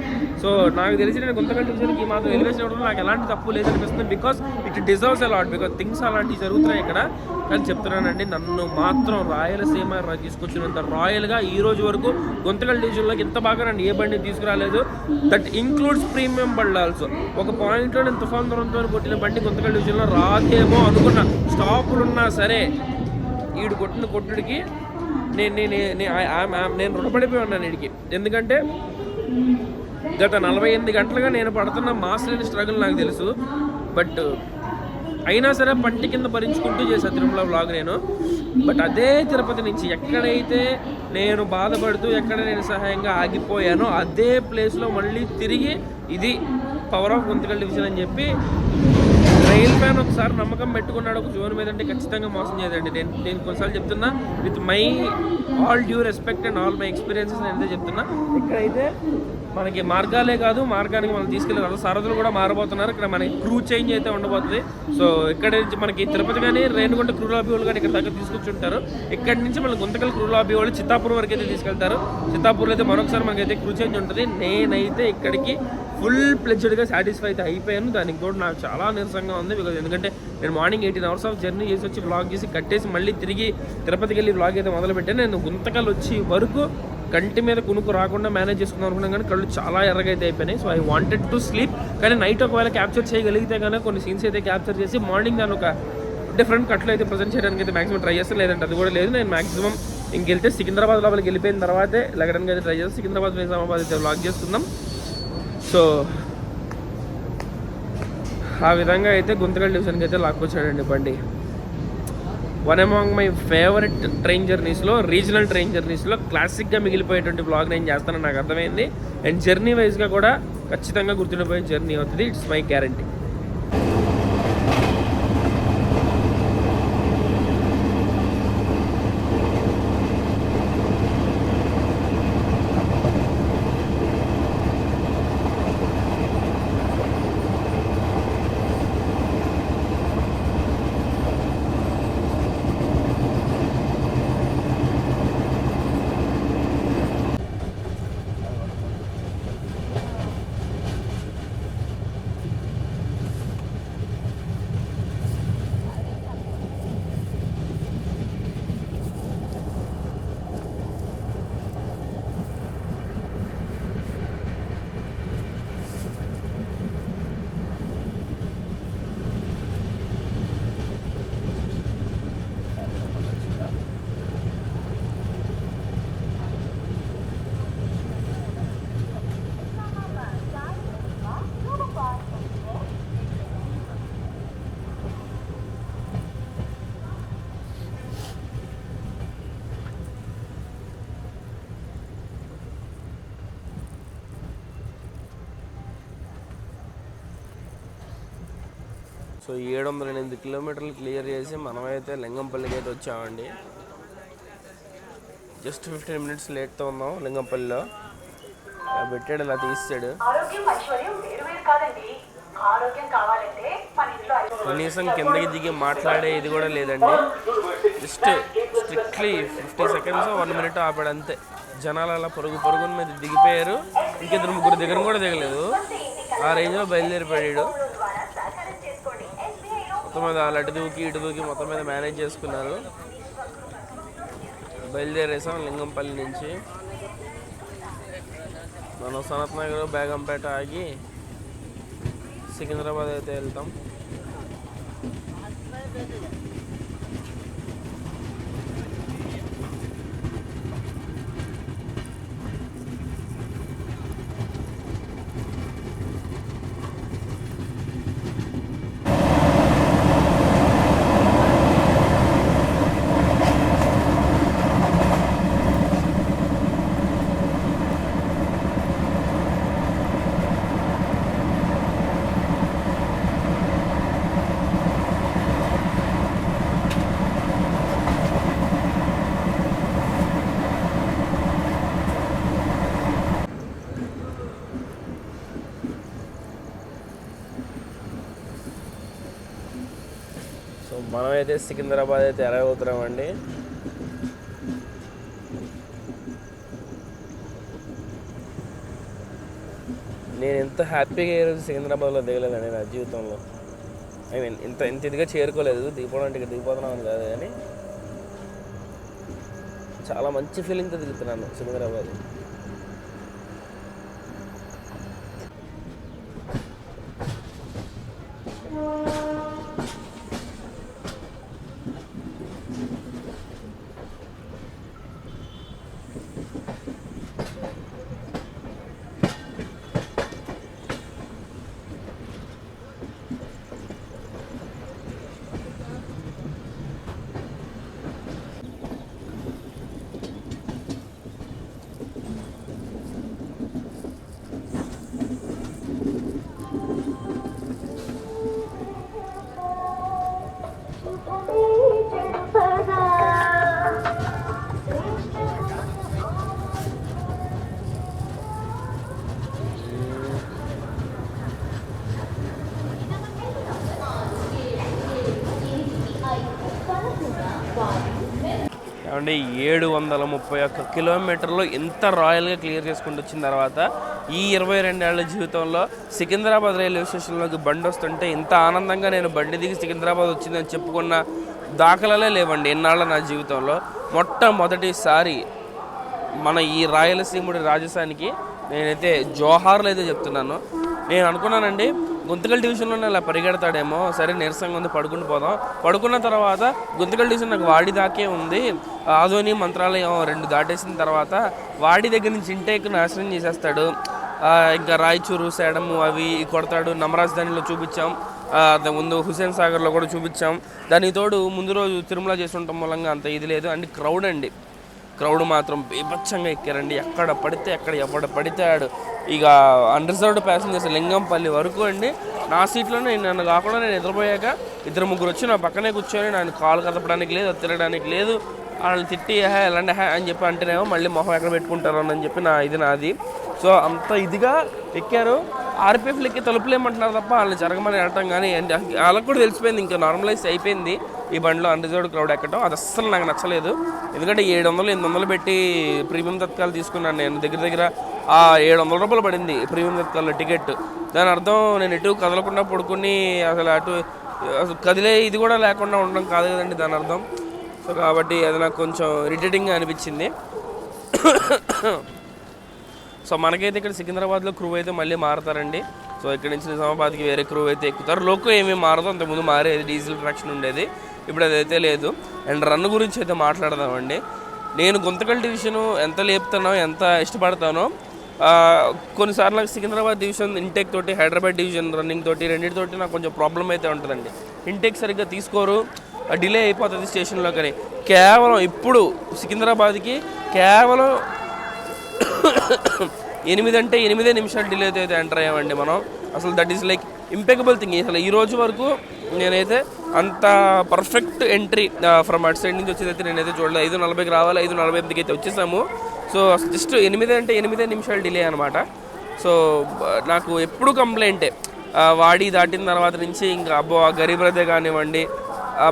సో నాకు తెలిసి నేను గుంతకల్ డివిజన్కి మాత్రం ఎలివేషన్ ఇవ్వడం నాకు ఎలాంటి తప్పు లేదనిపిస్తుంది. Because it deserves a lot, because things అలాంటివి జరుగుతున్నాయి ఇక్కడ. కానీ చెప్తున్నానండి, నన్ను మాత్రం రాయలసీమ తీసుకొచ్చినంత రాయల్గా ఈ రోజు వరకు గుంతకల్ డివిజన్లోకి ఇంత బాగా నన్ను ఏ బండి తీసుకురాలేదు. దట్ ఇంక్లూడ్స్ ప్రీమియం బండ్లు ఆల్సో. ఒక పాయింట్లో నేను తుఫాన్ దూరంతో కొట్టిన బండి గుంతకల్ డివిజన్లో రాదేమో అనుకున్నా. స్టాపులున్నా సరే ఈడు కొట్టిన కొట్టుడికి నేను రుణపడిపోయి ఉన్నాను వీడికి. ఎందుకంటే గత 48 గంటలుగా నేను పడుతున్న మాస్ లేని స్ట్రగుల్ నాకు తెలుసు. బట్ అయినా సరే పంటి కింద భరించుకుంటూ చేశాను తిరుమల వ్లాగ్ నేను. బట్ అదే తిరుపతి నుంచి ఎక్కడైతే నేను బాధపడుతూ ఎక్కడ నేను సహాయంగా ఆగిపోయానో అదే ప్లేస్లో మళ్ళీ తిరిగి ఇది పవర్ ఆఫ్ గుంతకల్ డివిజన్ అని చెప్పి రైల్ మ్యాన్ ఒకసారి నమ్మకం పెట్టుకున్నాడు ఒక జోన్ మీద అంటే ఖచ్చితంగా మోసం చేయదండి. నేను కొన్నిసార్లు చెప్తున్నా, with my all due respect and all my experiences నేనైతే చెప్తున్నా. ఇక్కడైతే మనకి మార్గాలే కాదు, మార్గానికి మనం తీసుకెళ్ళి సారథులు కూడా మారబోతున్నారు. ఇక్కడ మనకి క్రూ చేంజ్ అయితే ఉండబోతుంది. సో ఇక్కడ నుంచి మనకి తిరుపతి కానీ రేణుగుంట క్రూ లాబీ వాళ్ళు కానీ ఇక్కడ దగ్గర తీసుకొచ్చుంటారు. ఇక్కడ నుంచి మన గుంతకల్ క్రూ లాబీ వాళ్ళు చిత్తాపూర్ వరకు అయితే తీసుకెళ్తారు. చిత్తాపూర్లో అయితే మరొకసారి మనకైతే క్రూ చేంజ్ ఉంటుంది. నేనైతే ఇక్కడికి ఫుల్ ప్లెజ్డ్గా సాటిస్ఫై అయితే అయిపోయాను. దానికి కూడా నాకు చాలా నీరసంగా ఉంది. బికాజ్ ఎందుకంటే నేను మార్నింగ్ 18 hours ఆఫ్ జర్నీ చేసి వచ్చి బ్లాగ్ చేసి కట్టేసి మళ్ళీ తిరిగి తిరుపతికి వెళ్ళి బ్లాగ్ అయితే మొదలుపెట్టాను. నేను గుంతకల్ వచ్చి వరకు కంటి మీద కునుకు రాకుండా మేనేజ్ చేసుకుందాం అనుకున్నాను, కానీ కళ్ళు చాలా ఎర్రగా అయితే అయిపోయినాయి. So I wanted to sleep. కానీ నైట్ ఒకవేళ క్యాప్చర్ చేయగలిగితే కనుక కొన్ని సీన్స్ అయితే క్యాప్చర్ చేసి మార్నింగ్ దాని ఒక డిఫరెంట్ కట్లో అయితే ప్రజెంట్ చేయడానికి అయితే మాక్సిమం ట్రై చేస్తాను. లేదంటే అది కూడా లేదు. నేను మాక్సిమం ఇంకెళ్తే సికింద్రాబాద్ లోపలికి వెళ్ళిపోయిన తర్వాతే లెగడానికి అయితే ట్రై చేస్తాను. సికింద్రాబాద్ నిజామాబాద్ అయితే బ్లాగ్ చేసుకుందాం. సో ఆ విధంగా అయితే గుంతకల్ డివిజన్కి అయితే లాక్కొచ్చాడండి బండి. One among my favourite train జర్నీస్లో, రీజనల్ ట్రైన్ జర్నీస్లో క్లాసిక్గా మిగిలిపోయేటువంటి బ్లాగ్ నేను చేస్తానని నాకు అర్థమైంది. అండ్ జర్నీ వైజ్గా కూడా ఖచ్చితంగా గుర్తుండిపోయే జర్నీ అవుతుంది. It's my guarantee. సో 708 కిలోమీటర్లు క్లియర్ చేసి మనమైతే లింగంపల్లికి అయితే వచ్చామండి. జస్ట్ 15 minutes లేట్తో ఉన్నాం లింగంపల్లిలో. పెట్టాడు ఇలా తీసాడు. కనీసం కిందకి దిగి మాట్లాడే ఇది కూడా లేదండి. జస్ట్ స్ట్రిక్ట్లీ 50 seconds 1 minute ఆపాడు అంతే. జనాలు అలా పరుగున మీద దిగిపోయారు. ఇంకిద్దరు ముగ్గురు దగ్గర కూడా దిగలేదు. ఆ రేంజ్లో బయలుదేరిపోయాడు. మొత్తం మీద అటు దూకి ఇటు దూకి మొత్తం మీద మేనేజ్ చేసుకున్నారు. బయలుదేరేసాం లింగంపల్లి నుంచి. మనం సనత్ నగర్, బేగంపేట ఆగి సికింద్రాబాద్ అయితే వెళ్తాం. సో మనమైతే సికింద్రాబాద్ అయితే అవుతున్నామండి. నేను ఎంత హ్యాపీగా ఈరోజు సికింద్రాబాద్లో దిగలేదండి నా జీవితంలో. ఐ మీన్ ఇంత ఇదిగా చేరుకోలేదు. దిగిపోవడం అంటే దిగిపోతున్నామని కాదు, కానీ చాలా మంచి ఫీలింగ్తో దిగుతున్నాను సికింద్రాబాద్. అంటే 731 కిలోమీటర్లు ఇంత రాయల్గా క్లియర్ చేసుకుంటూ వచ్చిన తర్వాత ఈ 22 ఏళ్ల జీవితంలో సికింద్రాబాద్ రైల్వే స్టేషన్లోకి బండి వస్తుంటే ఇంత ఆనందంగా నేను బండి దిగి సికింద్రాబాద్ వచ్చిందని చెప్పుకున్న దాఖలాలే లేవండి ఎన్నాళ్ళ నా జీవితంలో. మొట్టమొదటిసారి మన ఈ రాయలసీముడి రాజధానికి నేనైతే జోహార్లు అయితే చెప్తున్నాను. నేను అనుకున్నానండి గుంతకల్ డివిజన్లోనే అలా పరిగెడతాడేమో, సరే నీరసంగా ఉంది పడుకుని పోదాం. పడుకున్న తర్వాత గుంతకల్ డివిజన్ నాకు వాడి దాకే ఉంది, ఆదోని మంత్రాలయం 2 దాటేసిన తర్వాత వాడి దగ్గర నుంచి ఇంటేక్ నాశనం చేసేస్తాడు, ఇంకా రాయచూరు సేడము అవి కొడతాడు. నమరాజధానిలో చూపించాం, ముందు హుసేన్ సాగర్లో కూడా చూపించాం. దానికి తోడు ముందు రోజు తిరుమల చేసి ఉండటం మూలంగా అంత ఇది లేదు. అండ్ క్రౌడ్ మాత్రం బీభత్సంగా ఎక్కారండి. ఎక్కడ పడితే అక్కడ ఎవడ పడితే ఆడు. ఇక అన్రిజర్వ్డ్ ప్యాసింజర్స్ లింగంపల్లి వరకు అండి. నా సీట్లోనే నన్ను కాకుండా నేను నిద్రపోయాక 2-3 వచ్చి నా పక్కనే కూర్చొని నేను కాలు కదపడానికి లేదు, అది తిరగడానికి లేదు. వాళ్ళని తిట్టి ఎలాంటి అని చెప్పి అంటేనేమో మళ్ళీ మొహం ఎక్కడ పెట్టుకుంటారు అని చెప్పి నాది. సో అంత ఇదిగా ఎక్కారు. ఆర్పిఎఫ్లు ఎక్కి తలుపులేమంటున్నారు తప్ప వాళ్ళని జరగమని అనటం కానీ వాళ్ళకి కూడా తెలిసిపోయింది. ఇంకా నార్మలైజ్ అయిపోయింది ఈ బండిలో అన్రిజర్వ్డ్ క్రౌడ్ ఎక్కడం. అది అస్సలు నాకు నచ్చలేదు. ఎందుకంటే 700-800 పెట్టి ప్రీమియం తత్కాలు తీసుకున్నాను నేను. దగ్గర 700 రూపాయలు పడింది ప్రీమియం తత్కాల టికెట్. దాని అర్థం నేను ఎటు కదలకుండా పడుకుని అసలు కదిలే ఇది కూడా లేకుండా ఉండడం కాదు కదండి దాని అర్థం. సో కాబట్టి అది నాకు కొంచెం ఇరిటేటింగ్గా అనిపించింది. సో మనకైతే ఇక్కడ సికింద్రాబాద్లో క్రూ అయితే మళ్ళీ మారుతారండి. సో ఇక్కడ నుంచి నిజామాబాద్కి వేరే క్రూ అయితే ఎక్కుతారు. లోకో ఏమీ మారదు, అంతకుముందు మారేది డీజిల్ ట్రాక్షన్ ఉండేది, ఇప్పుడు అదైతే లేదు. అండ్ రన్ గురించి అయితే మాట్లాడదామండి. నేను గుంతకల్ డివిజను ఎంత లేపుతానో ఎంత ఇష్టపడతానో, కొన్నిసార్లు నాకు సికింద్రాబాద్ డివిజన్ ఇంటేక్ తోటి హైదరాబాద్ డివిజన్ రన్నింగ్ తోటి రెండింటితోటి నాకు కొంచెం ప్రాబ్లం అయితే ఉంటుందండి. ఇంటేక్ సరిగ్గా తీసుకోరు, డిలే అయిపోతుంది స్టేషన్లో. కానీ కేవలం ఇప్పుడు సికింద్రాబాద్కి కేవలం 8 అంటే 8 నిమిషాలు డిలే అయితే ఎంటర్ అయ్యామండి మనం. అసలు that is like impeccable thing. అసలు ఈ రోజు వరకు నేనైతే అంత పర్ఫెక్ట్ ఎంట్రీ ఫ్రమ్ అటు సైడ్ నుంచి వచ్చేదైతే నేనైతే చూడలేదు. 5:40కి రావాలి, 5:48కి అయితే వచ్చేసాము. సో జస్ట్ 8 అంటే 8 నిమిషాలు డిలే అనమాట. సో నాకు ఎప్పుడు కంప్లైంటే వాడి దాటిన తర్వాత నుంచి ఇంకా అబ్బో ఆ గరీబ్ రథే కానివ్వండి,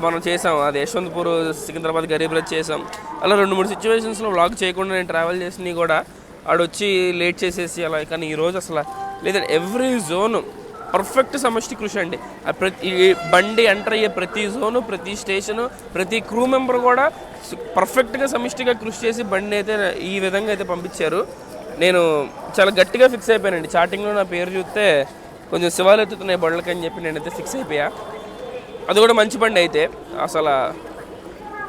మనం చేసాం అది యశ్వంతపూర్ సికింద్రాబాద్ గరీబ్ రథ్ చేసాం. అలా 2-3 సిచ్యువేషన్స్లో వ్లాగ్ చేయకుండా నేను ట్రావెల్ చేసినవి కూడా ఆడొచ్చి లేట్ చేసేసి అలా. కానీ ఈరోజు అసలు లేదంటే ఎవ్రీ జోను పర్ఫెక్ట్ సమష్టి కృషి అండి. ప్రతి బండి ఎంటర్ అయ్యే ప్రతి జోను, ప్రతి స్టేషను, ప్రతి క్రూ మెంబర్ కూడా పర్ఫెక్ట్గా సమిష్టిగా కృషి చేసి బండి అయితే ఈ విధంగా అయితే పంపించారు. నేను చాలా గట్టిగా ఫిక్స్ అయిపోయానండి. స్టార్టింగ్లో నా పేరు చూస్తే కొంచెం శివాలు ఎత్తుతున్నాయి బండ్లకి అని చెప్పి నేనైతే ఫిక్స్ అయిపోయా. అది కూడా మంచి బండి అయితే అసలు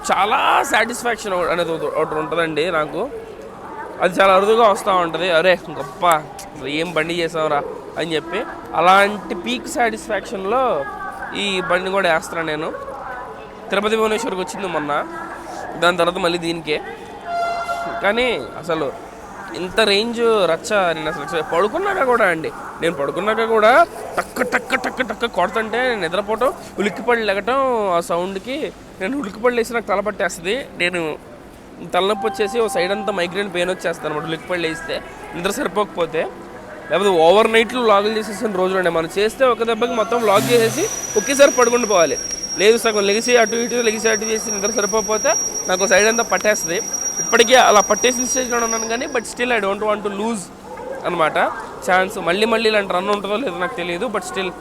చాలా సాటిస్ఫాక్షన్ అనేది ఒకటి ఉంటుందండి నాకు. అది చాలా అరుదుగా వస్తూ ఉంటుంది. అరే గొప్ప అసలు ఏం బండి చేసావురా అని చెప్పి అలాంటి పీక్ సాటిస్ఫాక్షన్లో ఈ బండిని కూడా వేస్తున్నాను నేను. తిరుపతి భువనేశ్వర్కి వచ్చింది మొన్న, దాని తర్వాత మళ్ళీ దీనికే. కానీ అసలు ఇంత రేంజ్ రచ్చ నేను అసలు పడుకున్నాక కూడా అండి, నేను పడుకున్నాక కూడా టక్క టక్క టక్క టక్క కొడుతుంటే నేను నిద్రపోవటం, ఉలిక్కిపడి లెగటం, ఆ సౌండ్కి నేను ఉలిక్కిపడి లేసి నాకు తలపట్టేస్తుంది. నేను తలనొప్పి వచ్చేసి ఓ సైడ్ అంతా మైగ్రేన్ పెయిన్ వచ్చేస్తాను అనమాట ఉలిక్కిపడి లేస్తే, నిద్ర సరిపోకపోతే. లేకపోతే ఓవర్ నైట్లు లాగులు చేసేసిన రోజులు ఉండే. మనం చేస్తే ఒక దెబ్బకి మొత్తం లాగ్ చేసేసి ఒకేసారి పడుకుంటూ పోవాలి. లేదు సగం లెగిసి అటు ఇటు చేసి నిద్ర సరిపోతే నాకు సైడ్ అంతా పట్టేస్తుంది. ఇప్పటికీ అలా పట్టేసిన స్టేజ్లో ఉన్నాను కానీ but still I don't want to lose అనమాట ఛాన్స్. మళ్ళీ ఇలాంటి రన్ ఉంటుందో లేదో నాకు తెలియదు. బట్ స్టిల్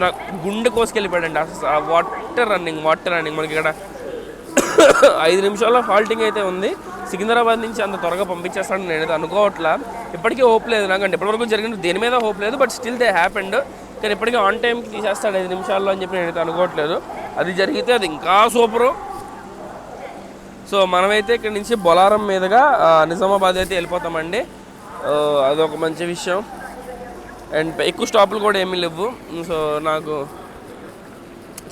నాకు గుండె కోసుకెళ్ళిపోయాడండి ఆ వాటర్ రన్నింగ్. మనకి ఇక్కడ 5 నిమిషాల్లో హాల్టింగ్ అయితే ఉంది. సికింద్రాబాద్ నుంచి అంత త్వరగా పంపించేస్తాడని నేనైతే అనుకోవట్లా. ఇప్పటికీ హోప్ లేదు నాకు, అంటే ఇప్పటివరకు జరిగిన దేని మీద హోప్ లేదు. But still they happened. కానీ ఇప్పటికీ ఆన్ టైంకి తీసేస్తాడు 5 నిమిషాల్లో అని చెప్పి నేనైతే అనుకోవట్లేదు. అది జరిగితే అది ఇంకా సూపరు. సో మనమైతే ఇక్కడ నుంచి బొలారం మీదుగా నిజామాబాద్ అయితే వెళ్ళిపోతామండి. అదొక మంచి విషయం. అండ్ ఎక్కువ స్టాపులు కూడా ఏమీ లేవు. సో నాకు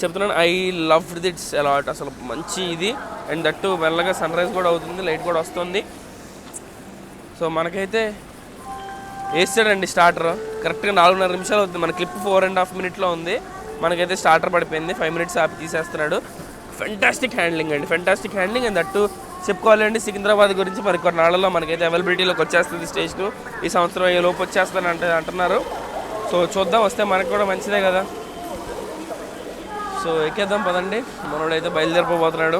చెప్తున్నాను, ఐ లవ్డ్ దిట్స్ అలాట్. అసలు మంచి ఇది. అండ్ దట్టు మెల్లగా సన్ రైజ్ కూడా అవుతుంది, లైట్ కూడా వస్తుంది. సో మనకైతే వేస్తాడండి స్టార్టర్. కరెక్ట్గా 4.5 నిమిషాలు అవుతుంది. మన క్లిప్ 4.5 మినిట్లో ఉంది. మనకైతే స్టార్టర్ పడిపోయింది. 5 మినిట్స్ ఆపి తీసేస్తున్నాడు. ఫెంటాస్టిక్ హ్యాండ్లింగ్ అండి, ఫెంటాస్టిక్ హ్యాండ్లింగ్. అండ్ దట్టు చెప్పుకోవాలండి సికింద్రాబాద్ గురించి మరి కొన్ని నాళ్ళలో మనకైతే అవైలబిలిటీలోకి వచ్చేస్తుంది స్టేషను. ఈ సంవత్సరం ఏ లోపు వచ్చేస్తాను అంటున్నారు. సో చూద్దాం, వస్తే మనకు కూడా మంచిదే కదా. సో ఎక్కేద్దాం పదండి. మనోడైతే బయలుదేరిపోతున్నాడు.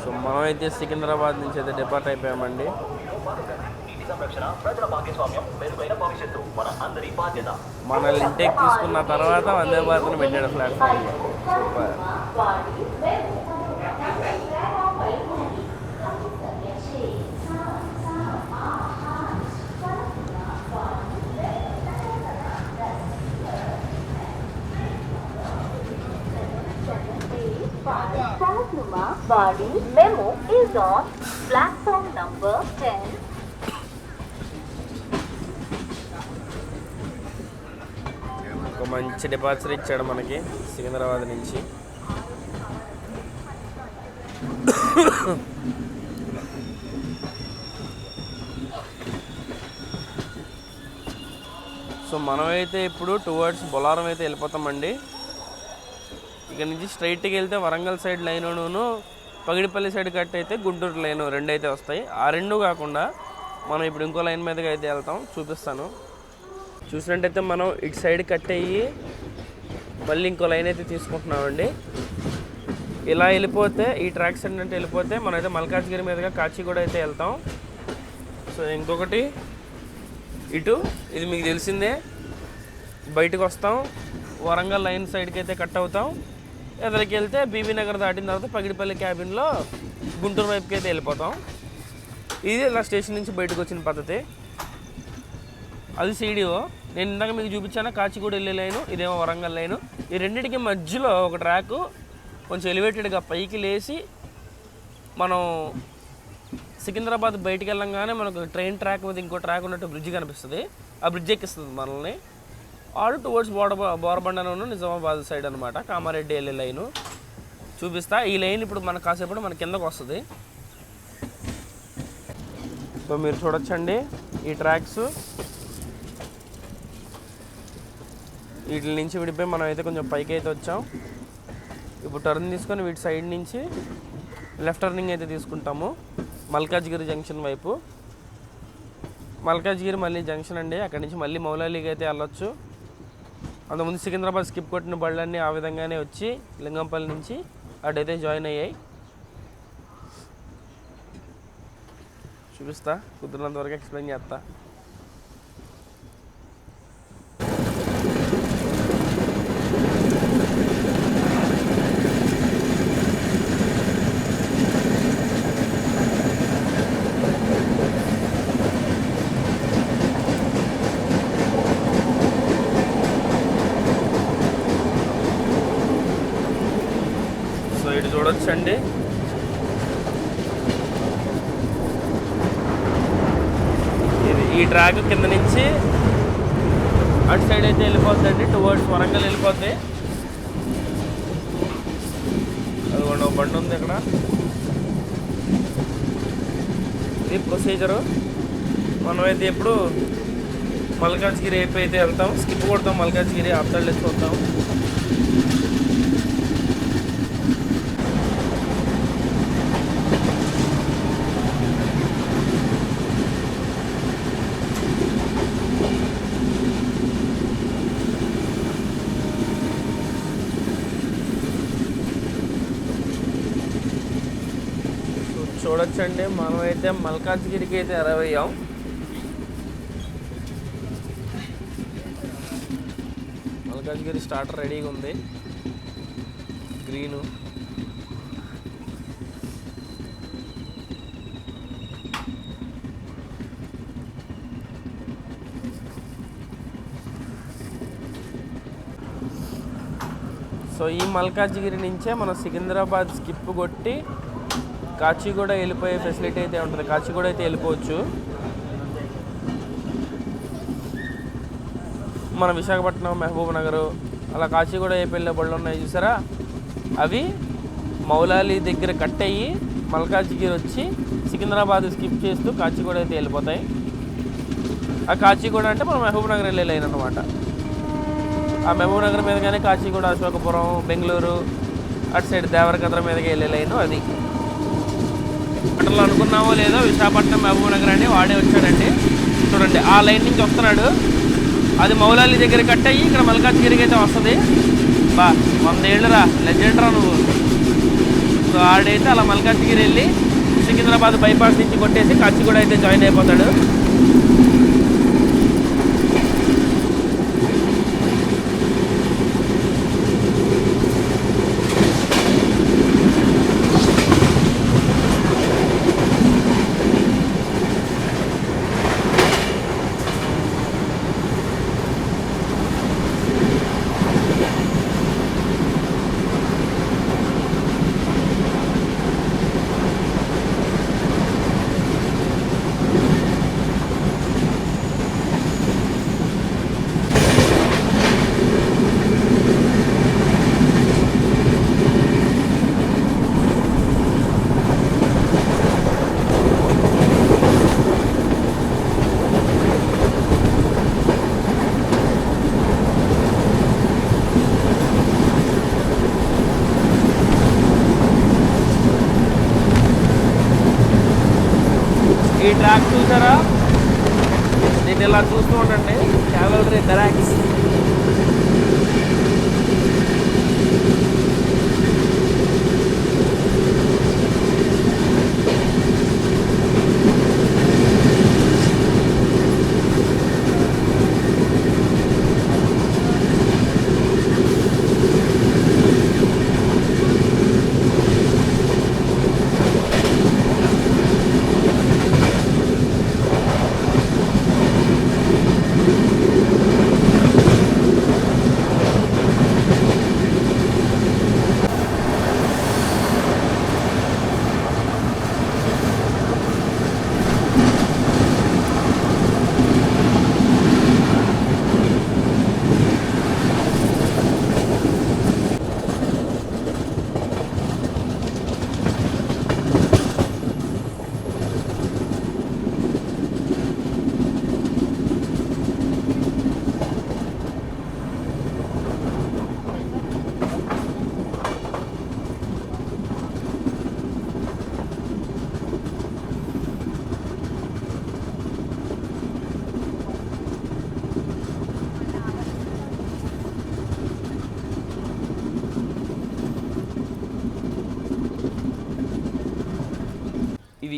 సో మనమైతే సికింద్రాబాద్ నుంచి అయితే డిపార్ట్ అయిపోయామండి. మనల్ని ఇంటేక్ తీసుకున్న తర్వాత వందే భారత్ని పెట్టాడు platform. Super. Body memo is on platform number 10. ఒక మంచి డిపార్చర్ ఇచ్చాడు మనకి సికింద్రాబాద్ నుంచి. సో మనమైతే ఇప్పుడు టువర్డ్స్ బొలారం అయితే వెళ్ళిపోతామండి. ఇక్కడ నుంచి స్ట్రైట్కి వెళ్తే Warangal side line, Pagidipalli side cut అయితే గుంటూరు లైను రెండు అయితే వస్తాయి. ఆ రెండు కాకుండా మనం ఇప్పుడు ఇంకో లైన్ మీదకి అయితే వెళ్తాం, చూపిస్తాను. చూసినట్టయితే మనం ఇటు సైడ్ కట్ అయ్యి మళ్ళీ ఇంకో లైన్ అయితే తీసుకుంటున్నామండి. ఇలా వెళ్ళిపోతే ఈ ట్రాక్ సైడ్ అంటే వెళ్ళిపోతే మనమైతే మల్కాజ్గిరి మీదుగా కాచిగూడ అయితే వెళ్తాం. సో ఇంకొకటి ఇటు, ఇది మీకు తెలిసిందే, బయటకు వస్తాం, వరంగల్ లైన్ సైడ్కి అయితే కట్ అవుతాం. ఎదురుకి వెళ్తే బీబీ నగర్ దాటిన తర్వాత పగిడిపల్లి క్యాబిన్లో గుంటూరు వైపుకి అయితే వెళ్ళిపోతాం. ఇది ఇలా స్టేషన్ నుంచి బయటకు వచ్చిన పద్ధతి. అది సీడీఓ. నేను ఇందాక మీకు చూపించాను కాచిగూడ వెళ్ళే లైను, ఇదేమో వరంగల్ లైను. ఈ రెండింటికి మధ్యలో ఒక ట్రాకు కొంచెం ఎలివేటెడ్గా పైకి లేచి మనం సికింద్రాబాద్ బయటికి వెళ్ళంగానే మనకు ట్రైన్ ట్రాక్ మీద ఇంకో ట్రాక్ ఉన్నట్టు బ్రిడ్జ్ కనిపిస్తుంది. ఆ బ్రిడ్జ్ ఎక్కిస్తుంది మనల్ని. ఆడు టువర్డ్స్ బోరబండను నిజామాబాద్ సైడ్ అనమాట, కామారెడ్డి వెళ్ళే లైను చూపిస్తా. ఈ లైన్ ఇప్పుడు మనకు కాసేపటి మన కిందకు వస్తుంది. సో మీరు చూడొచ్చండి ఈ ట్రాక్స్. వీటి నుంచి విడిపోయి మనం అయితే కొంచెం పైకి అయితే వచ్చాం. ఇప్పుడు టర్న్ తీసుకొని వీటి సైడ్ నుంచి లెఫ్ట్ టర్నింగ్ అయితే తీసుకుంటాము మల్కాజ్గిరి జంక్షన్ వైపు. మల్కాజ్గిరి మళ్ళీ జంక్షన్ అండి, అక్కడి నుంచి మళ్ళీ మౌలాలీకి అయితే వెళ్ళొచ్చు. అంతకుముందు సికింద్రాబాద్ స్కిప్ కొట్టిన బళ్ళన్నీ ఆ విధంగానే వచ్చి లింగంపల్లి నుంచి అటైతే జాయిన్ అయ్యాయి. చూపిస్తా, కుదిరినంత వరకు ఎక్స్ప్లెయిన్ చేస్తా. చూడొచ్చండి, ఈ ట్రాక్ కింద నుంచి అటు సైడ్ అయితే వెళ్ళిపోతుందండి, టువర్డ్స్ వరంగల్ వెళ్ళిపోద్ది. అదిగోండి ఒక బండి ఉంది ఇక్కడ. ఇది ప్రొసీజరు. మనమైతే ఇప్పుడు మల్కాజ్గిరి వైపు అయితే వెళ్తాం, స్కిప్ కొడతాం, మల్కాజ్గిరి ఆఫ్టర్ లెస్ వస్తాం. చూడొచ్చండి, మనమైతే మల్కాజ్గిరికి అయితే అరవయ్యాం. మల్కాజ్గిరి స్టార్టర్ రెడీగా ఉంది, గ్రీను. సో ఈ మల్కాజ్గిరి నుంచే మనం సికింద్రాబాద్ స్కిప్ కొట్టి కాచిగూడ వెళ్ళిపోయే ఫెసిలిటీ అయితే ఉంటుంది. కాచిగూడ అయితే వెళ్ళిపోవచ్చు. మన విశాఖపట్నం, మహబూబ్ నగర్ అలా కాచిగూడ వైపు వెళ్ళే బళ్ళు ఉన్నాయి చూసారా, అవి మౌలాలి దగ్గర కట్ అయ్యి మల్కాజ్గిరి వచ్చి సికింద్రాబాద్ స్కిప్ చేస్తూ కాచిగూడ అయితే వెళ్ళిపోతాయి. ఆ కాచిగూడ అంటే మనం మహబూబ్ నగర్ వెళ్ళే లైన్ అనమాట. ఆ మహబూబ్ నగర్ మీదగానే కాచిగూడ, అశోకపురం, బెంగళూరు అటు సైడ్ దేవరకద్ర మీదకి వెళ్ళే లైను అది. అట్లా అనుకున్నామో లేదో విశాఖపట్నం మహబూబ్ నగర్ అని వాడే వచ్చాడండి. చూడండి ఆ లైన్ నుంచి వస్తున్నాడు, అది మౌలాలి దగ్గర కట్ అయ్యి ఇక్కడ మల్కాజ్గిరికి అయితే వస్తుంది. బా 100 ఏళ్ళురా, లెజెండ్ రా నువ్వు. సో ఆడైతే అలా మల్కాజ్గిరి వెళ్ళి సికింద్రాబాద్ బైపాస్ నుంచి కొట్టేసి కాచిగూడ అయితే జాయిన్ అయిపోతాడు. ఈ ట్రాక్ చూసారా, దీన్ని ఇలా చూస్తూ ఉండండి, క్యావలరీ ట్రాక్స్.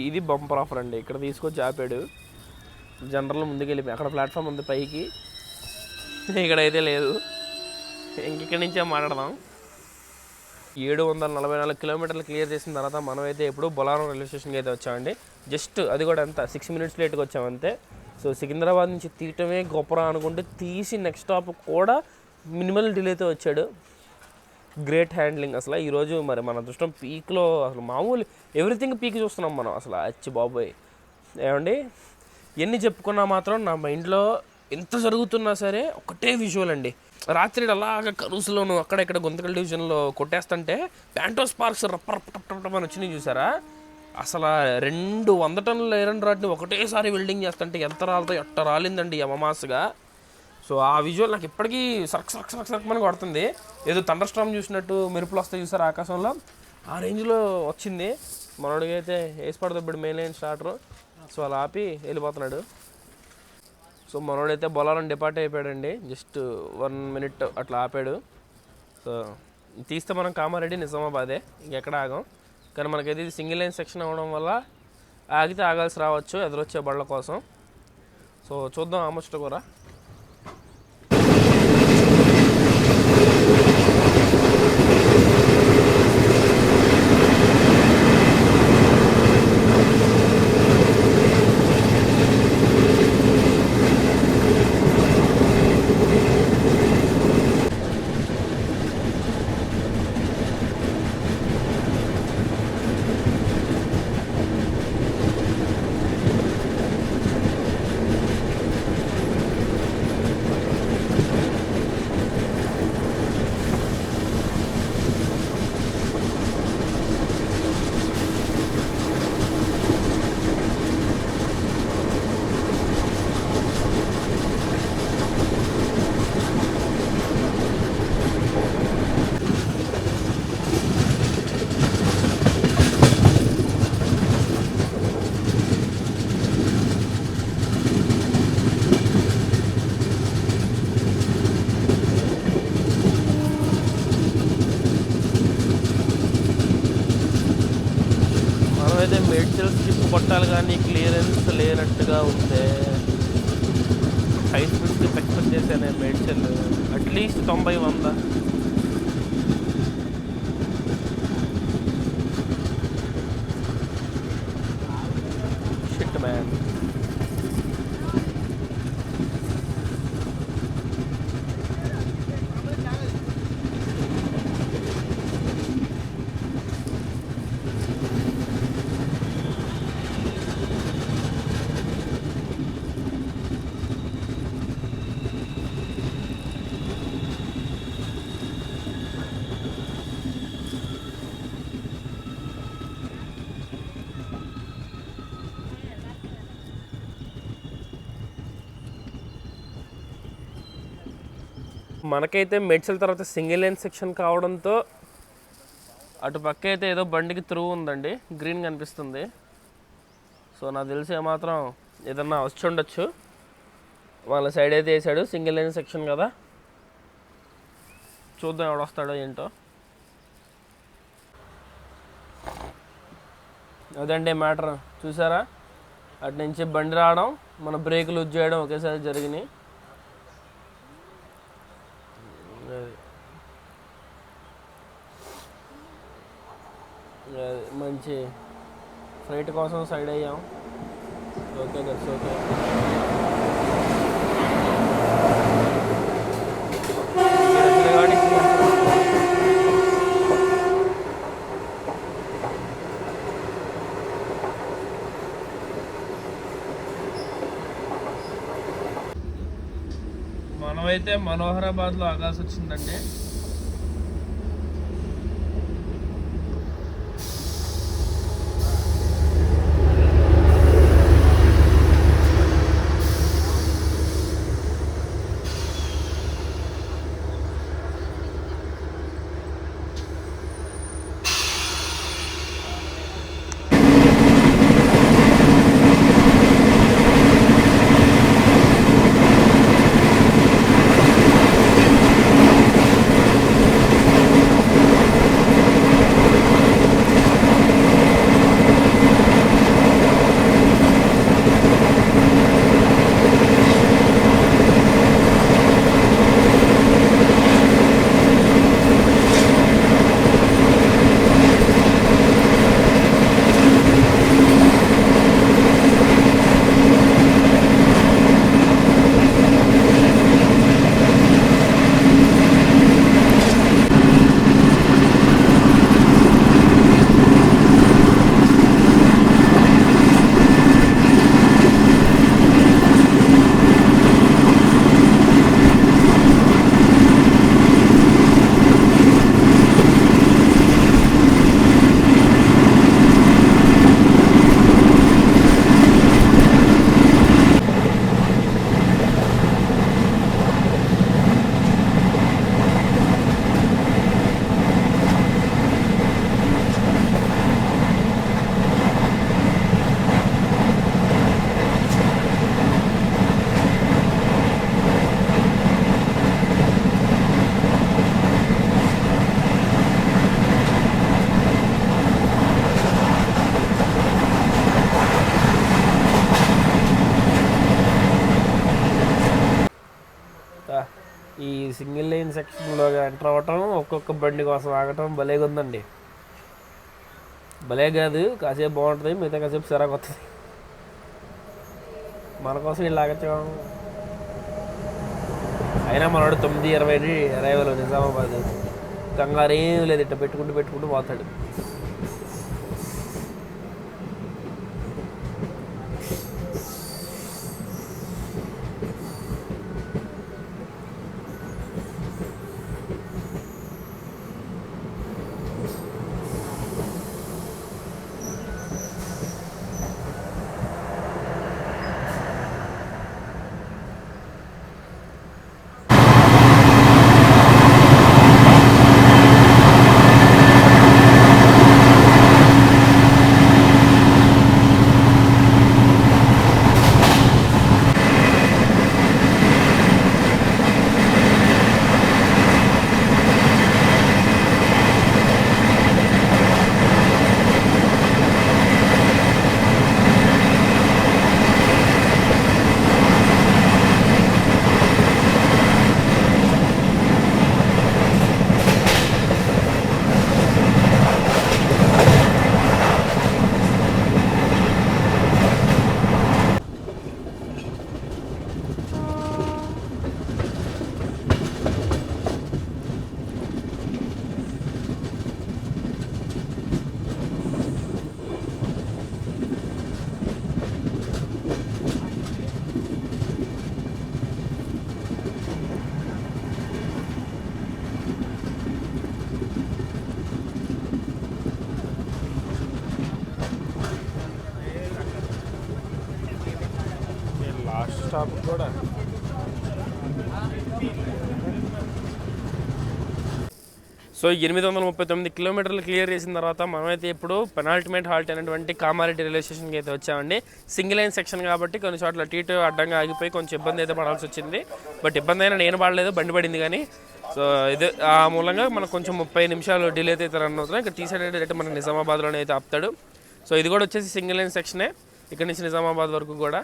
ఇది బంపర్ ఆఫర్ అండి. ఇక్కడ తీసుకొచ్చి ఆపాడు. జనరల్ ముందుకెళ్ళి అక్కడ ప్లాట్ఫామ్ ఉంది పైకి, ఇక్కడైతే లేదు. ఇంకెక్కడి నుంచే మాట్లాడదాం. 744 కిలోమీటర్లు క్లియర్ చేసిన తర్వాత మనమైతే ఎప్పుడు బొలారం రైల్వే స్టేషన్కి అయితే వచ్చామండి. జస్ట్ అది కూడా ఎంత 6 మినిట్స్ లేట్గా వచ్చామంతే. సో సికింద్రాబాద్ నుంచి తీయటమే గొప్పరా అనుకుంటే తీసి నెక్స్ట్ స్టాప్ కూడా మినిమల్ డిలేతో వచ్చాడు. గ్రేట్ హ్యాండ్లింగ్ అసలు. ఈరోజు మరి మన అదృష్టం పీక్లో అసలు మామూలు ఎవ్రీథింగ్ పీక్ చూస్తున్నాం మనం అసలు. అచ్చి బాబోయ్ ఏమండి, ఎన్ని చెప్పుకున్నా మాత్రం నా మైండ్లో ఎంత జరుగుతున్నా సరే ఒకటే విజువల్ అండి. రాత్రి అలాగ కరూసులోను అక్కడెక్కడ గుంతకల్ డివిజన్లో కొట్టేస్తుంటే ప్యాంటో స్పార్క్స్ రప్పని వచ్చినాయి చూసారా. అసలు 200 టన్నుల ఐరన్ రాడ్ని ఒకటేసారి వెల్డింగ్ చేస్తుంటే ఎంత రాలతో ఎట్ట రాలిందండి యమమాస్గా. సో ఆ విజువల్ నాకు ఇప్పటికీ సరక్ కొడుతుంది. ఏదో థండర్ స్టార్మ్ చూసినట్టు మెరుపులు వస్తాయి చూసారు ఆకాశంలో, ఆ రేంజ్లో వచ్చింది. మనోడికి అయితే వేసి పడుతుంది మెయిన్ లైన్ స్టార్టర్. సో అలా ఆపి వెళ్ళిపోతున్నాడు. సో మనోడైతే బొలారం డిపార్ట్ అయిపోయాడండి. జస్ట్ 1 మినిట్ అట్లా ఆపాడు. సో తీస్తే మనం కామారెడ్డి నిజామాబాదే, ఇంకెక్కడ ఆగాం. కానీ మనకైతే ఇది సింగిల్ లైన్ సెక్షన్ అవ్వడం వల్ల ఆగితే ఆగాల్సి రావచ్చు ఎదురొచ్చే బళ్ళ కోసం. సో చూద్దాం ఆమోస్ట్ కూడా. పెట్టాలి కానీ క్లియరెన్స్ లేనట్టుగా ఉంటే 550 ఎక్స్పెక్ట్ చేశాను మేడ్చల్, అట్లీస్ట్ 90-100. Shit man. మనకైతే మేడ్చల్ తర్వాత సింగిల్ లైన్ సెక్షన్ కావడంతో అటు పక్క అయితే ఏదో బండికి త్రూ ఉందండి, గ్రీన్ కనిపిస్తుంది. సో నాకు తెలిసి ఏమాత్రం ఏదన్నా వచ్చి ఉండొచ్చు. వాళ్ళ సైడ్ అయితే వేసాడు, సింగిల్ లైన్ సెక్షన్ కదా, చూద్దాం ఎవడొస్తాడో ఏంటో. అదండి మ్యాటర్, చూసారా? అటు నుంచి బండి రావడం, మన బ్రేకులు యూజ్ చేయడం ఒకేసారి జరిగినాయి. మంచి ఫ్లైట్ కోసం సైడ్ అయ్యాం. Okay, that's okay. మనమైతే మనోహరాబాద్లో ఆగాల్సి వచ్చిందండి. ఈ సింగిల్ లైన్ సెక్షన్లో ఎంటర్ అవ్వటం, ఒక్కొక్క బండి కోసం ఆగటం భలేగా ఉందండి. భలే కాదు, కాసేపు బాగుంటుంది, మిగతా కాసేపు సిరాకు వస్తుంది. మన కోసం వీళ్ళు ఆగచ్చాం. అయినా మనవాడు 9:20 అరైవల్ నిజామాబాద్. కంగారు ఏం లేదు, ఇట్లా పెట్టుకుంటూ పోతాడు. స్టాప్ కూడా. సో 839 కిలోమీటర్లు క్లియర్ చేసిన తర్వాత మనమైతే ఇప్పుడు పెనాల్టిమేట్ హాల్ట్ అనేటువంటి కామారెడ్డి రైల్వే స్టేషన్కి అయితే వచ్చామండి. సింగిల్ లైన్ సెక్షన్ కాబట్టి కొన్ని చోట్ల టీటు అడ్డంగా ఆగిపోయి కొంచెం ఇబ్బంది అయితే పడాల్సి వచ్చింది. బట్ ఇబ్బంది అయినా నేను పడలేదు, బండి పడింది కానీ. సో ఇది ఆ మూలంగా మనకు కొంచెం 30 నిమిషాలు డిలే అయితే రన్ అవుతున్నాయి. ఇక్కడ టీ సైడ్ డైరెక్ట్ మనకు నిజామాబాద్లోనే అయితే ఆపుతాడు. సో ఇది కూడా వచ్చేసి సింగిల్ లైన్ సెక్షనే, ఇక్కడ నుంచి నిజామాబాద్ వరకు కూడా.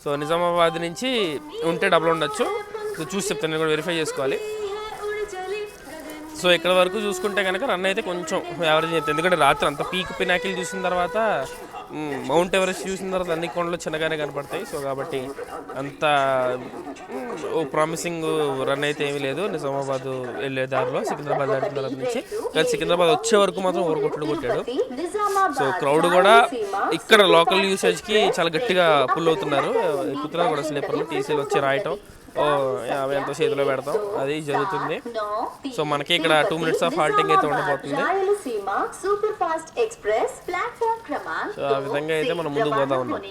సో నిజామాబాద్ నుంచి ఉంటే డబుల్ ఉండొచ్చు. సో చూసి చెప్తాను, నేను కూడా వెరిఫై చేసుకోవాలి. సో ఇక్కడ వరకు చూసుకుంటే కనుక రన్ అయితే కొంచెం యావరేజ్ చెప్తాను, ఎందుకంటే రాత్రి అంత పీక్ పినాకిల్ చూసిన తర్వాత మౌంట్ ఎవరెస్ట్ చూసిన తర్వాత అన్ని కొండలు చిన్నగానే కనపడతాయి. సో కాబట్టి అంత ప్రామిసింగ్ రన్ అయితే ఏమీ లేదు నిజామాబాద్ వెళ్ళే దారిలో. సికింద్రాబాద్ దాటిన తర్వాత నుంచి కానీ సికింద్రాబాద్ వచ్చే వరకు మాత్రం ఓవర్కొట్టుడు కొట్టాడు. సో క్రౌడ్ కూడా ఇక్కడ లోకల్ యూసేజ్కి చాలా గట్టిగా పుల్ అవుతున్నారు, ఎక్కుతున్నారు కూడా స్లీపర్లు. టీసీలు వచ్చి రాయటం, అవి ఎంతో చేతిలో పెడతాం, అది జరుగుతుంది. సో మనకి ఇక్కడ 2 minutes ఆఫ్ హాల్టింగ్ అయితే ఉండబోతుంది. సో ఆ విధంగా అయితే మనం ముందుకు పోతా ఉన్నాం.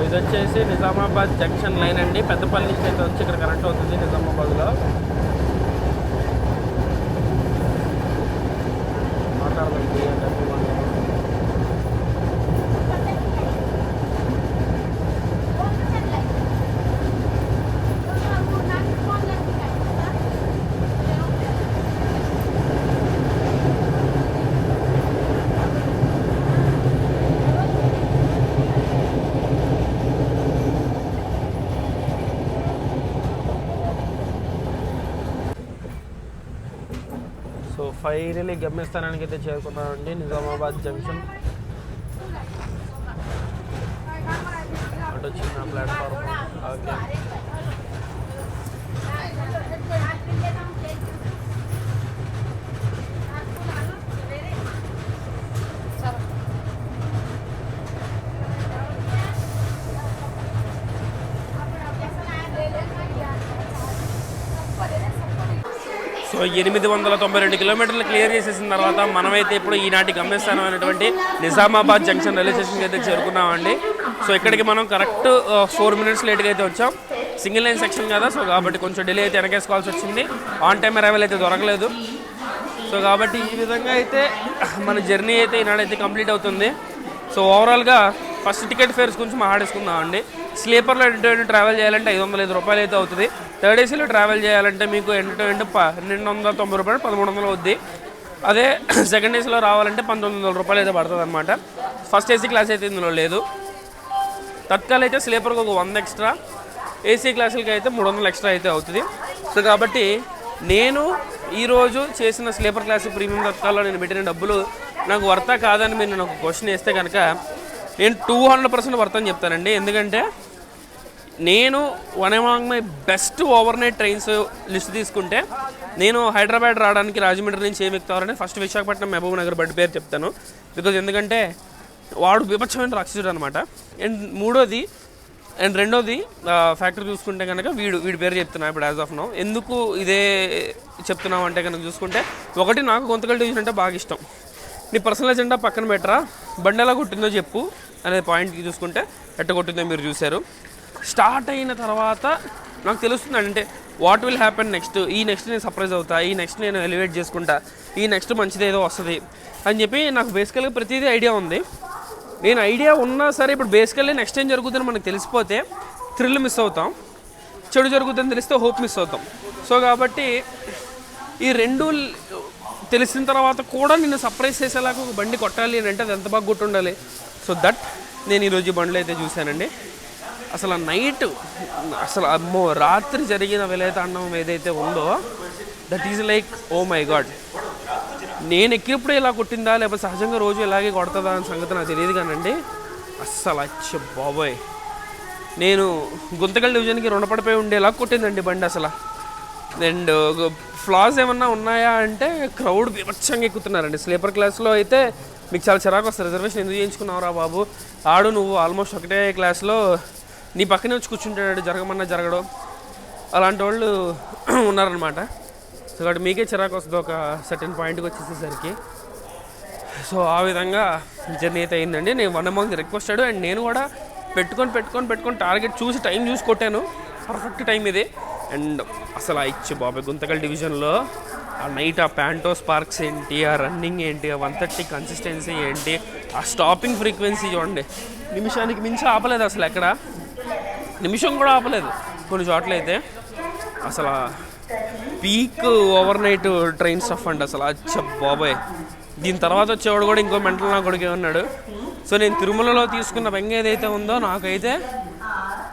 ఇది వచ్చేసి నిజామాబాద్ జంక్షన్ లైన్ అండి. పెద్దపల్లి నుంచి అయితే వచ్చి ఇక్కడ కనెక్ట్ అవుతుంది నిజామాబాద్లో. మాట్లాడదండి సో ఫైనలీ గమ్యస్థానానికి అయితే చేరుకున్నామండి, నిజామాబాద్ జంక్షన్. అటు వచ్చిన ప్లాట్ఫామ్. ఓకే, సో 892 కిలోమీటర్లు క్లియర్ చేసేసిన తర్వాత మనమైతే ఇప్పుడు ఈనాటి గమ్యస్థానం అయినటువంటి నిజామాబాద్ జంక్షన్ రైల్వే స్టేషన్కి అయితే చేరుకున్నామండి. సో ఇక్కడికి మనం కరెక్ట్ 4 మినిట్స్ లేట్గా అయితే వచ్చాం. సింగిల్ లైన్ సెక్షన్ కదా, సో కాబట్టి కొంచెం డిలే అయితే వెనకేసుకోవాల్సి వచ్చింది. ఆన్ టైం అరైవల్ అయితే దొరకలేదు. సో కాబట్టి ఈ విధంగా అయితే మన జర్నీ అయితే ఈనాడైతే కంప్లీట్ అవుతుంది. సో ఓవరాల్గా ఫస్ట్ టికెట్ ఫేర్స్ గురించి మాట్లాడేసుకుందామండి. స్లీపర్లో ఎండ్ టు ఎండ్ ట్రావెల్ చేయాలంటే 505 రూపాయలు అయితే అవుతుంది. థర్డ్ ఏసీలో ట్రావెల్ చేయాలంటే మీకు ఎండ్ టు ఎండ్ 1290 రూపాయలు, 1300 అవుద్ది. అదే సెకండ్ ఏసీలో రావాలంటే 1900 రూపాయలు అయితే పడుతుంది అనమాట. ఫస్ట్ ఏసీ క్లాస్ అయితే ఇందులో లేదు. తత్కాల్ అయితే స్లీపర్కి ఒక 100 ఎక్స్ట్రా, ఏసీ క్లాసులకి అయితే 300 ఎక్స్ట్రా అయితే అవుతుంది. సో కాబట్టి నేను ఈరోజు చేసిన స్లీపర్ క్లాస్ ప్రీమియం తత్కాల్లో నేను పెట్టిన డబ్బులు నాకు వర్తా కాదని మీరు నేను ఒక క్వశ్చన్ వేస్తే కనుక నేను 200% వర్త్ అని చెప్తానండి. ఎందుకంటే నేను one among my best over night trains list తీసుకుంటే నేను హైదరాబాద్ రావడానికి రాజమండ్రి నుంచి ఏమి ఎక్కుతారని ఫస్ట్ విశాఖపట్నం మహబూబ్ నగర్ బండి పేరు చెప్తాను. బికాజ్ ఎందుకంటే వాడు బీభత్సమైన రాక్షసుడు అనమాట. అండ్ రెండోది ఫ్యాక్టరీ చూసుకుంటే కనుక వీడి పేరు చెప్తున్నా ఇప్పుడు యాజ్ ఆఫ్ నో. ఎందుకు ఇదే చెప్తున్నాం అంటే కనుక చూసుకుంటే, ఒకటి నాకు గుంతకల్ డివిజన్ అంటే బాగా ఇష్టం. నీ పర్సనల్ ఎజెండా పక్కన పెట్టరా, బండి ఎలా కొట్టిందో చెప్పు అనే పాయింట్కి చూసుకుంటే ఎట్ట కొట్టిందో మీరు చూశారు. స్టార్ట్ అయిన తర్వాత నాకు తెలుస్తుంది అంటే వాట్ విల్ హ్యాపెన్ నెక్స్ట్, ఈ నెక్స్ట్ నేను సర్ప్రైజ్ అవుతా, ఈ నెక్స్ట్ నేను ఎలివేట్ చేసుకుంటా, ఈ నెక్స్ట్ మంచిది ఏదో వస్తుంది అని చెప్పి నాకు బేసికల్గా ప్రతిదీ ఐడియా ఉంది. నేను ఐడియా ఉన్నా సరే ఇప్పుడు బేసికల్లీ నెక్స్ట్ ఏం జరుగుతుందని మనకు తెలిసిపోతే థ్రిల్ మిస్ అవుతాం, చెడు జరుగుతుందని తెలిస్తే హోప్ మిస్ అవుతాం. సో కాబట్టి ఈ రెండు తెలిసిన తర్వాత కూడా నిన్ను సర్ప్రైజ్ చేసేలాగా ఒక బండి కొట్టాలి అని అంటే అది ఎంత బాగా గుర్తు ఉండాలి. సో దట్ నేను ఈరోజు ఈ బండ్లు అయితే చూశానండి. అసలు నైట్ అసలు అమ్మో రాత్రి జరిగిన విలయతాండవం ఏదైతే ఉందో that is like oh my God. నేను ఎక్కినప్పుడే ఇలా కొట్టిందా లేకపోతే సహజంగా రోజు ఇలాగే కొడుతుందా అనే సంగతి నాకు తెలియదు కానండి. అస్సలు అచ్చ బాబోయ్, నేను గుంతకల్ డివిజన్కి రుణపడిపోయి ఉండేలా కొట్టిందండి బండి అసలు. అండ్ ఫ్లాస్ ఏమన్నా ఉన్నాయా అంటే క్రౌడ్ బీభత్సంగా ఎక్కుతున్నారండి. స్లీపర్ క్లాస్లో అయితే మీకు చాలా చిరాకు వస్తుంది. రిజర్వేషన్ ఎందుకు చేయించుకున్నావురా బాబు, ఆడు నువ్వు ఆల్మోస్ట్ ఒకటే క్లాస్లో నీ పక్కనే వచ్చి కూర్చుంటాడు, జరగమన్నా జరగడం, అలాంటి వాళ్ళు ఉన్నారనమాట. సో కాబట్టి మీకే చిరాకు వస్తుంది ఒక సర్టెన్ పాయింట్కి వచ్చేసేసరికి. సో ఆ విధంగా జర్నీ అయితే అయిందండి. నేను 1 అమాంగ్ రిక్వెస్టెడ్ అండ్ నేను కూడా పెట్టుకొని టార్గెట్ చూసి టైం చూసి కొట్టాను. పర్ఫెక్ట్ టైం ఇది. అండ్ అసలు ఆ ఇచ్చి బాబాయ్ గుంతకల్ డివిజన్లో ఆ నైట్ ఆ ప్యాంటో స్పార్క్స్ ఏంటి, ఆ రన్నింగ్ ఏంటి, ఆ 130 కన్సిస్టెన్సీ ఏంటి, ఆ స్టాపింగ్ ఫ్రీక్వెన్సీ చూడండి. నిమిషానికి మించి ఆపలేదు అసలు, ఎక్కడ నిమిషం కూడా ఆపలేదు కొన్ని చోట్ల అయితే. అసలు peak over night train stuff అండి అసలు. అచ్చ బాబాయ్, దీని తర్వాత వచ్చేవాడు కూడా ఇంకో మెంటల్ నా కొడుకే ఉన్నాడు. సో నేను తిరుమలలో తీసుకున్న బెంగ ఏదైతే ఉందో నాకైతే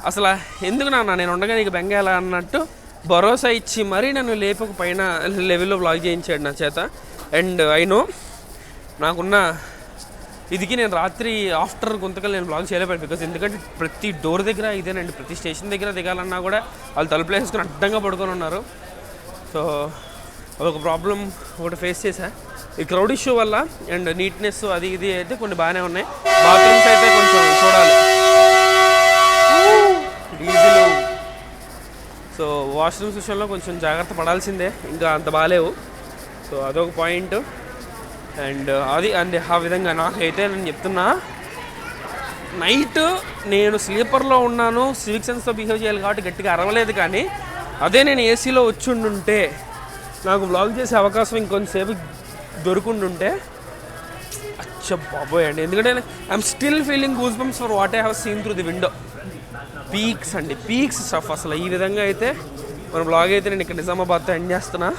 అసలు ఎందుకు నాన్న నేను ఉండగా నీకు బెంగ ఎలా అన్నట్టు భరోసా ఇచ్చి మరీ నన్ను లేపక పైన లెవెల్లో వ్లాగ్ చేయించాడు నా చేత. అండ్ ఐ నో నాకున్న ఇదికి నేను రాత్రి ఆఫ్టర్ గుంతకల్ నేను వ్లాగ్ చేయలేపాను. బికాజ్ ఎందుకంటే ప్రతి డోర్ దగ్గర ఇదేనండి, ప్రతి స్టేషన్ దగ్గర దిగాలన్నా కూడా వాళ్ళు తలుపులు వేసుకుని అడ్డంగా పడుకొని ఉన్నారు. సో అదొక ప్రాబ్లం ఒకటి ఫేస్ చేశా ఈ క్రౌడ్ ఇష్యూ వల్ల. అండ్ నీట్నెస్ అది ఇది అయితే కొన్ని బాగానే ఉన్నాయి. బాత్రూమ్స్ అయితే కొంచెం చూడాలి, డీజిల్. సో వాష్రూమ్స్ విషయంలో కొంచెం జాగ్రత్త పడాల్సిందే, ఇంకా అంత బాగాలేవు. సో అదొక పాయింట్. అండ్ ఆ విధంగా నాకైతే నేను చెప్తున్నా, నైట్ నేను స్లీపర్లో ఉన్నాను, సివిక్ సెన్స్తో బిహేవ్ చేయాలి కాబట్టి గట్టిగా అరవలేదు. కానీ అదే నేను ఏసీలో వచ్చి ఉండుంటే నాకు వ్లాగ్ చేసే అవకాశం ఇంకొంతసేపు దొరుకుంటుంటే అచ్చ బాబోయ్ అండి. ఎందుకంటే I'm still feeling goose bumps for what I have seen through the window. Peaks అండి, పీక్స్ స్టఫ్ అసలు. ఈ విధంగా అయితే మన బ్లాగ్ అయితే నేను ఇక్కడ నిజామాబాద్తో ఎండ్ చేస్తున్నా.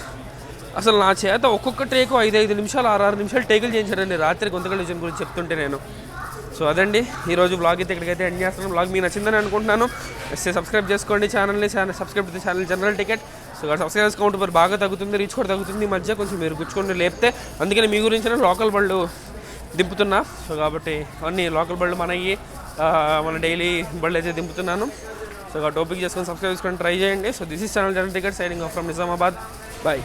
అసలు నా చేత ఒక్కొక్క టేకు 5 నిమిషాలు 6 నిమిషాలు టేకులు చేయించారండి రాత్రి గుంతకల్ డివిజన్ గురించి చెప్తుంటే నేను. సో అదండి ఈరోజు బ్లాగ్ అయితే ఇక్కడికైతే ఎండ్ చేస్తున్నాను. బ్లాగ్ మీకు నచ్చిందని అనుకుంటున్నాను. సబ్స్క్రైబ్ చేసుకోండి ఛానల్ని, subscribe to channel general ticket. So subscribers count మరి బాగా తగ్గుతుంది, రీచ్ కూడా తగ్గుతుంది. ఈ మధ్య కొంచెం మీరు గుచ్చుకొని లేపితే, అందుకని మీ గురించి లోకల్ బళ్ళు దింపుతున్నా. సో కాబట్టి అన్ని లోకల్ బళ్ళు మనకి మన డైలీ బళ్ళు అయితే దింపుతున్నాను. సో టోపిక్ చేసుకొని సబ్స్క్రైబ్ చేసుకొని ట్రై చేయండి. So this is channel general ticket signing off from Nizamabad. Bye.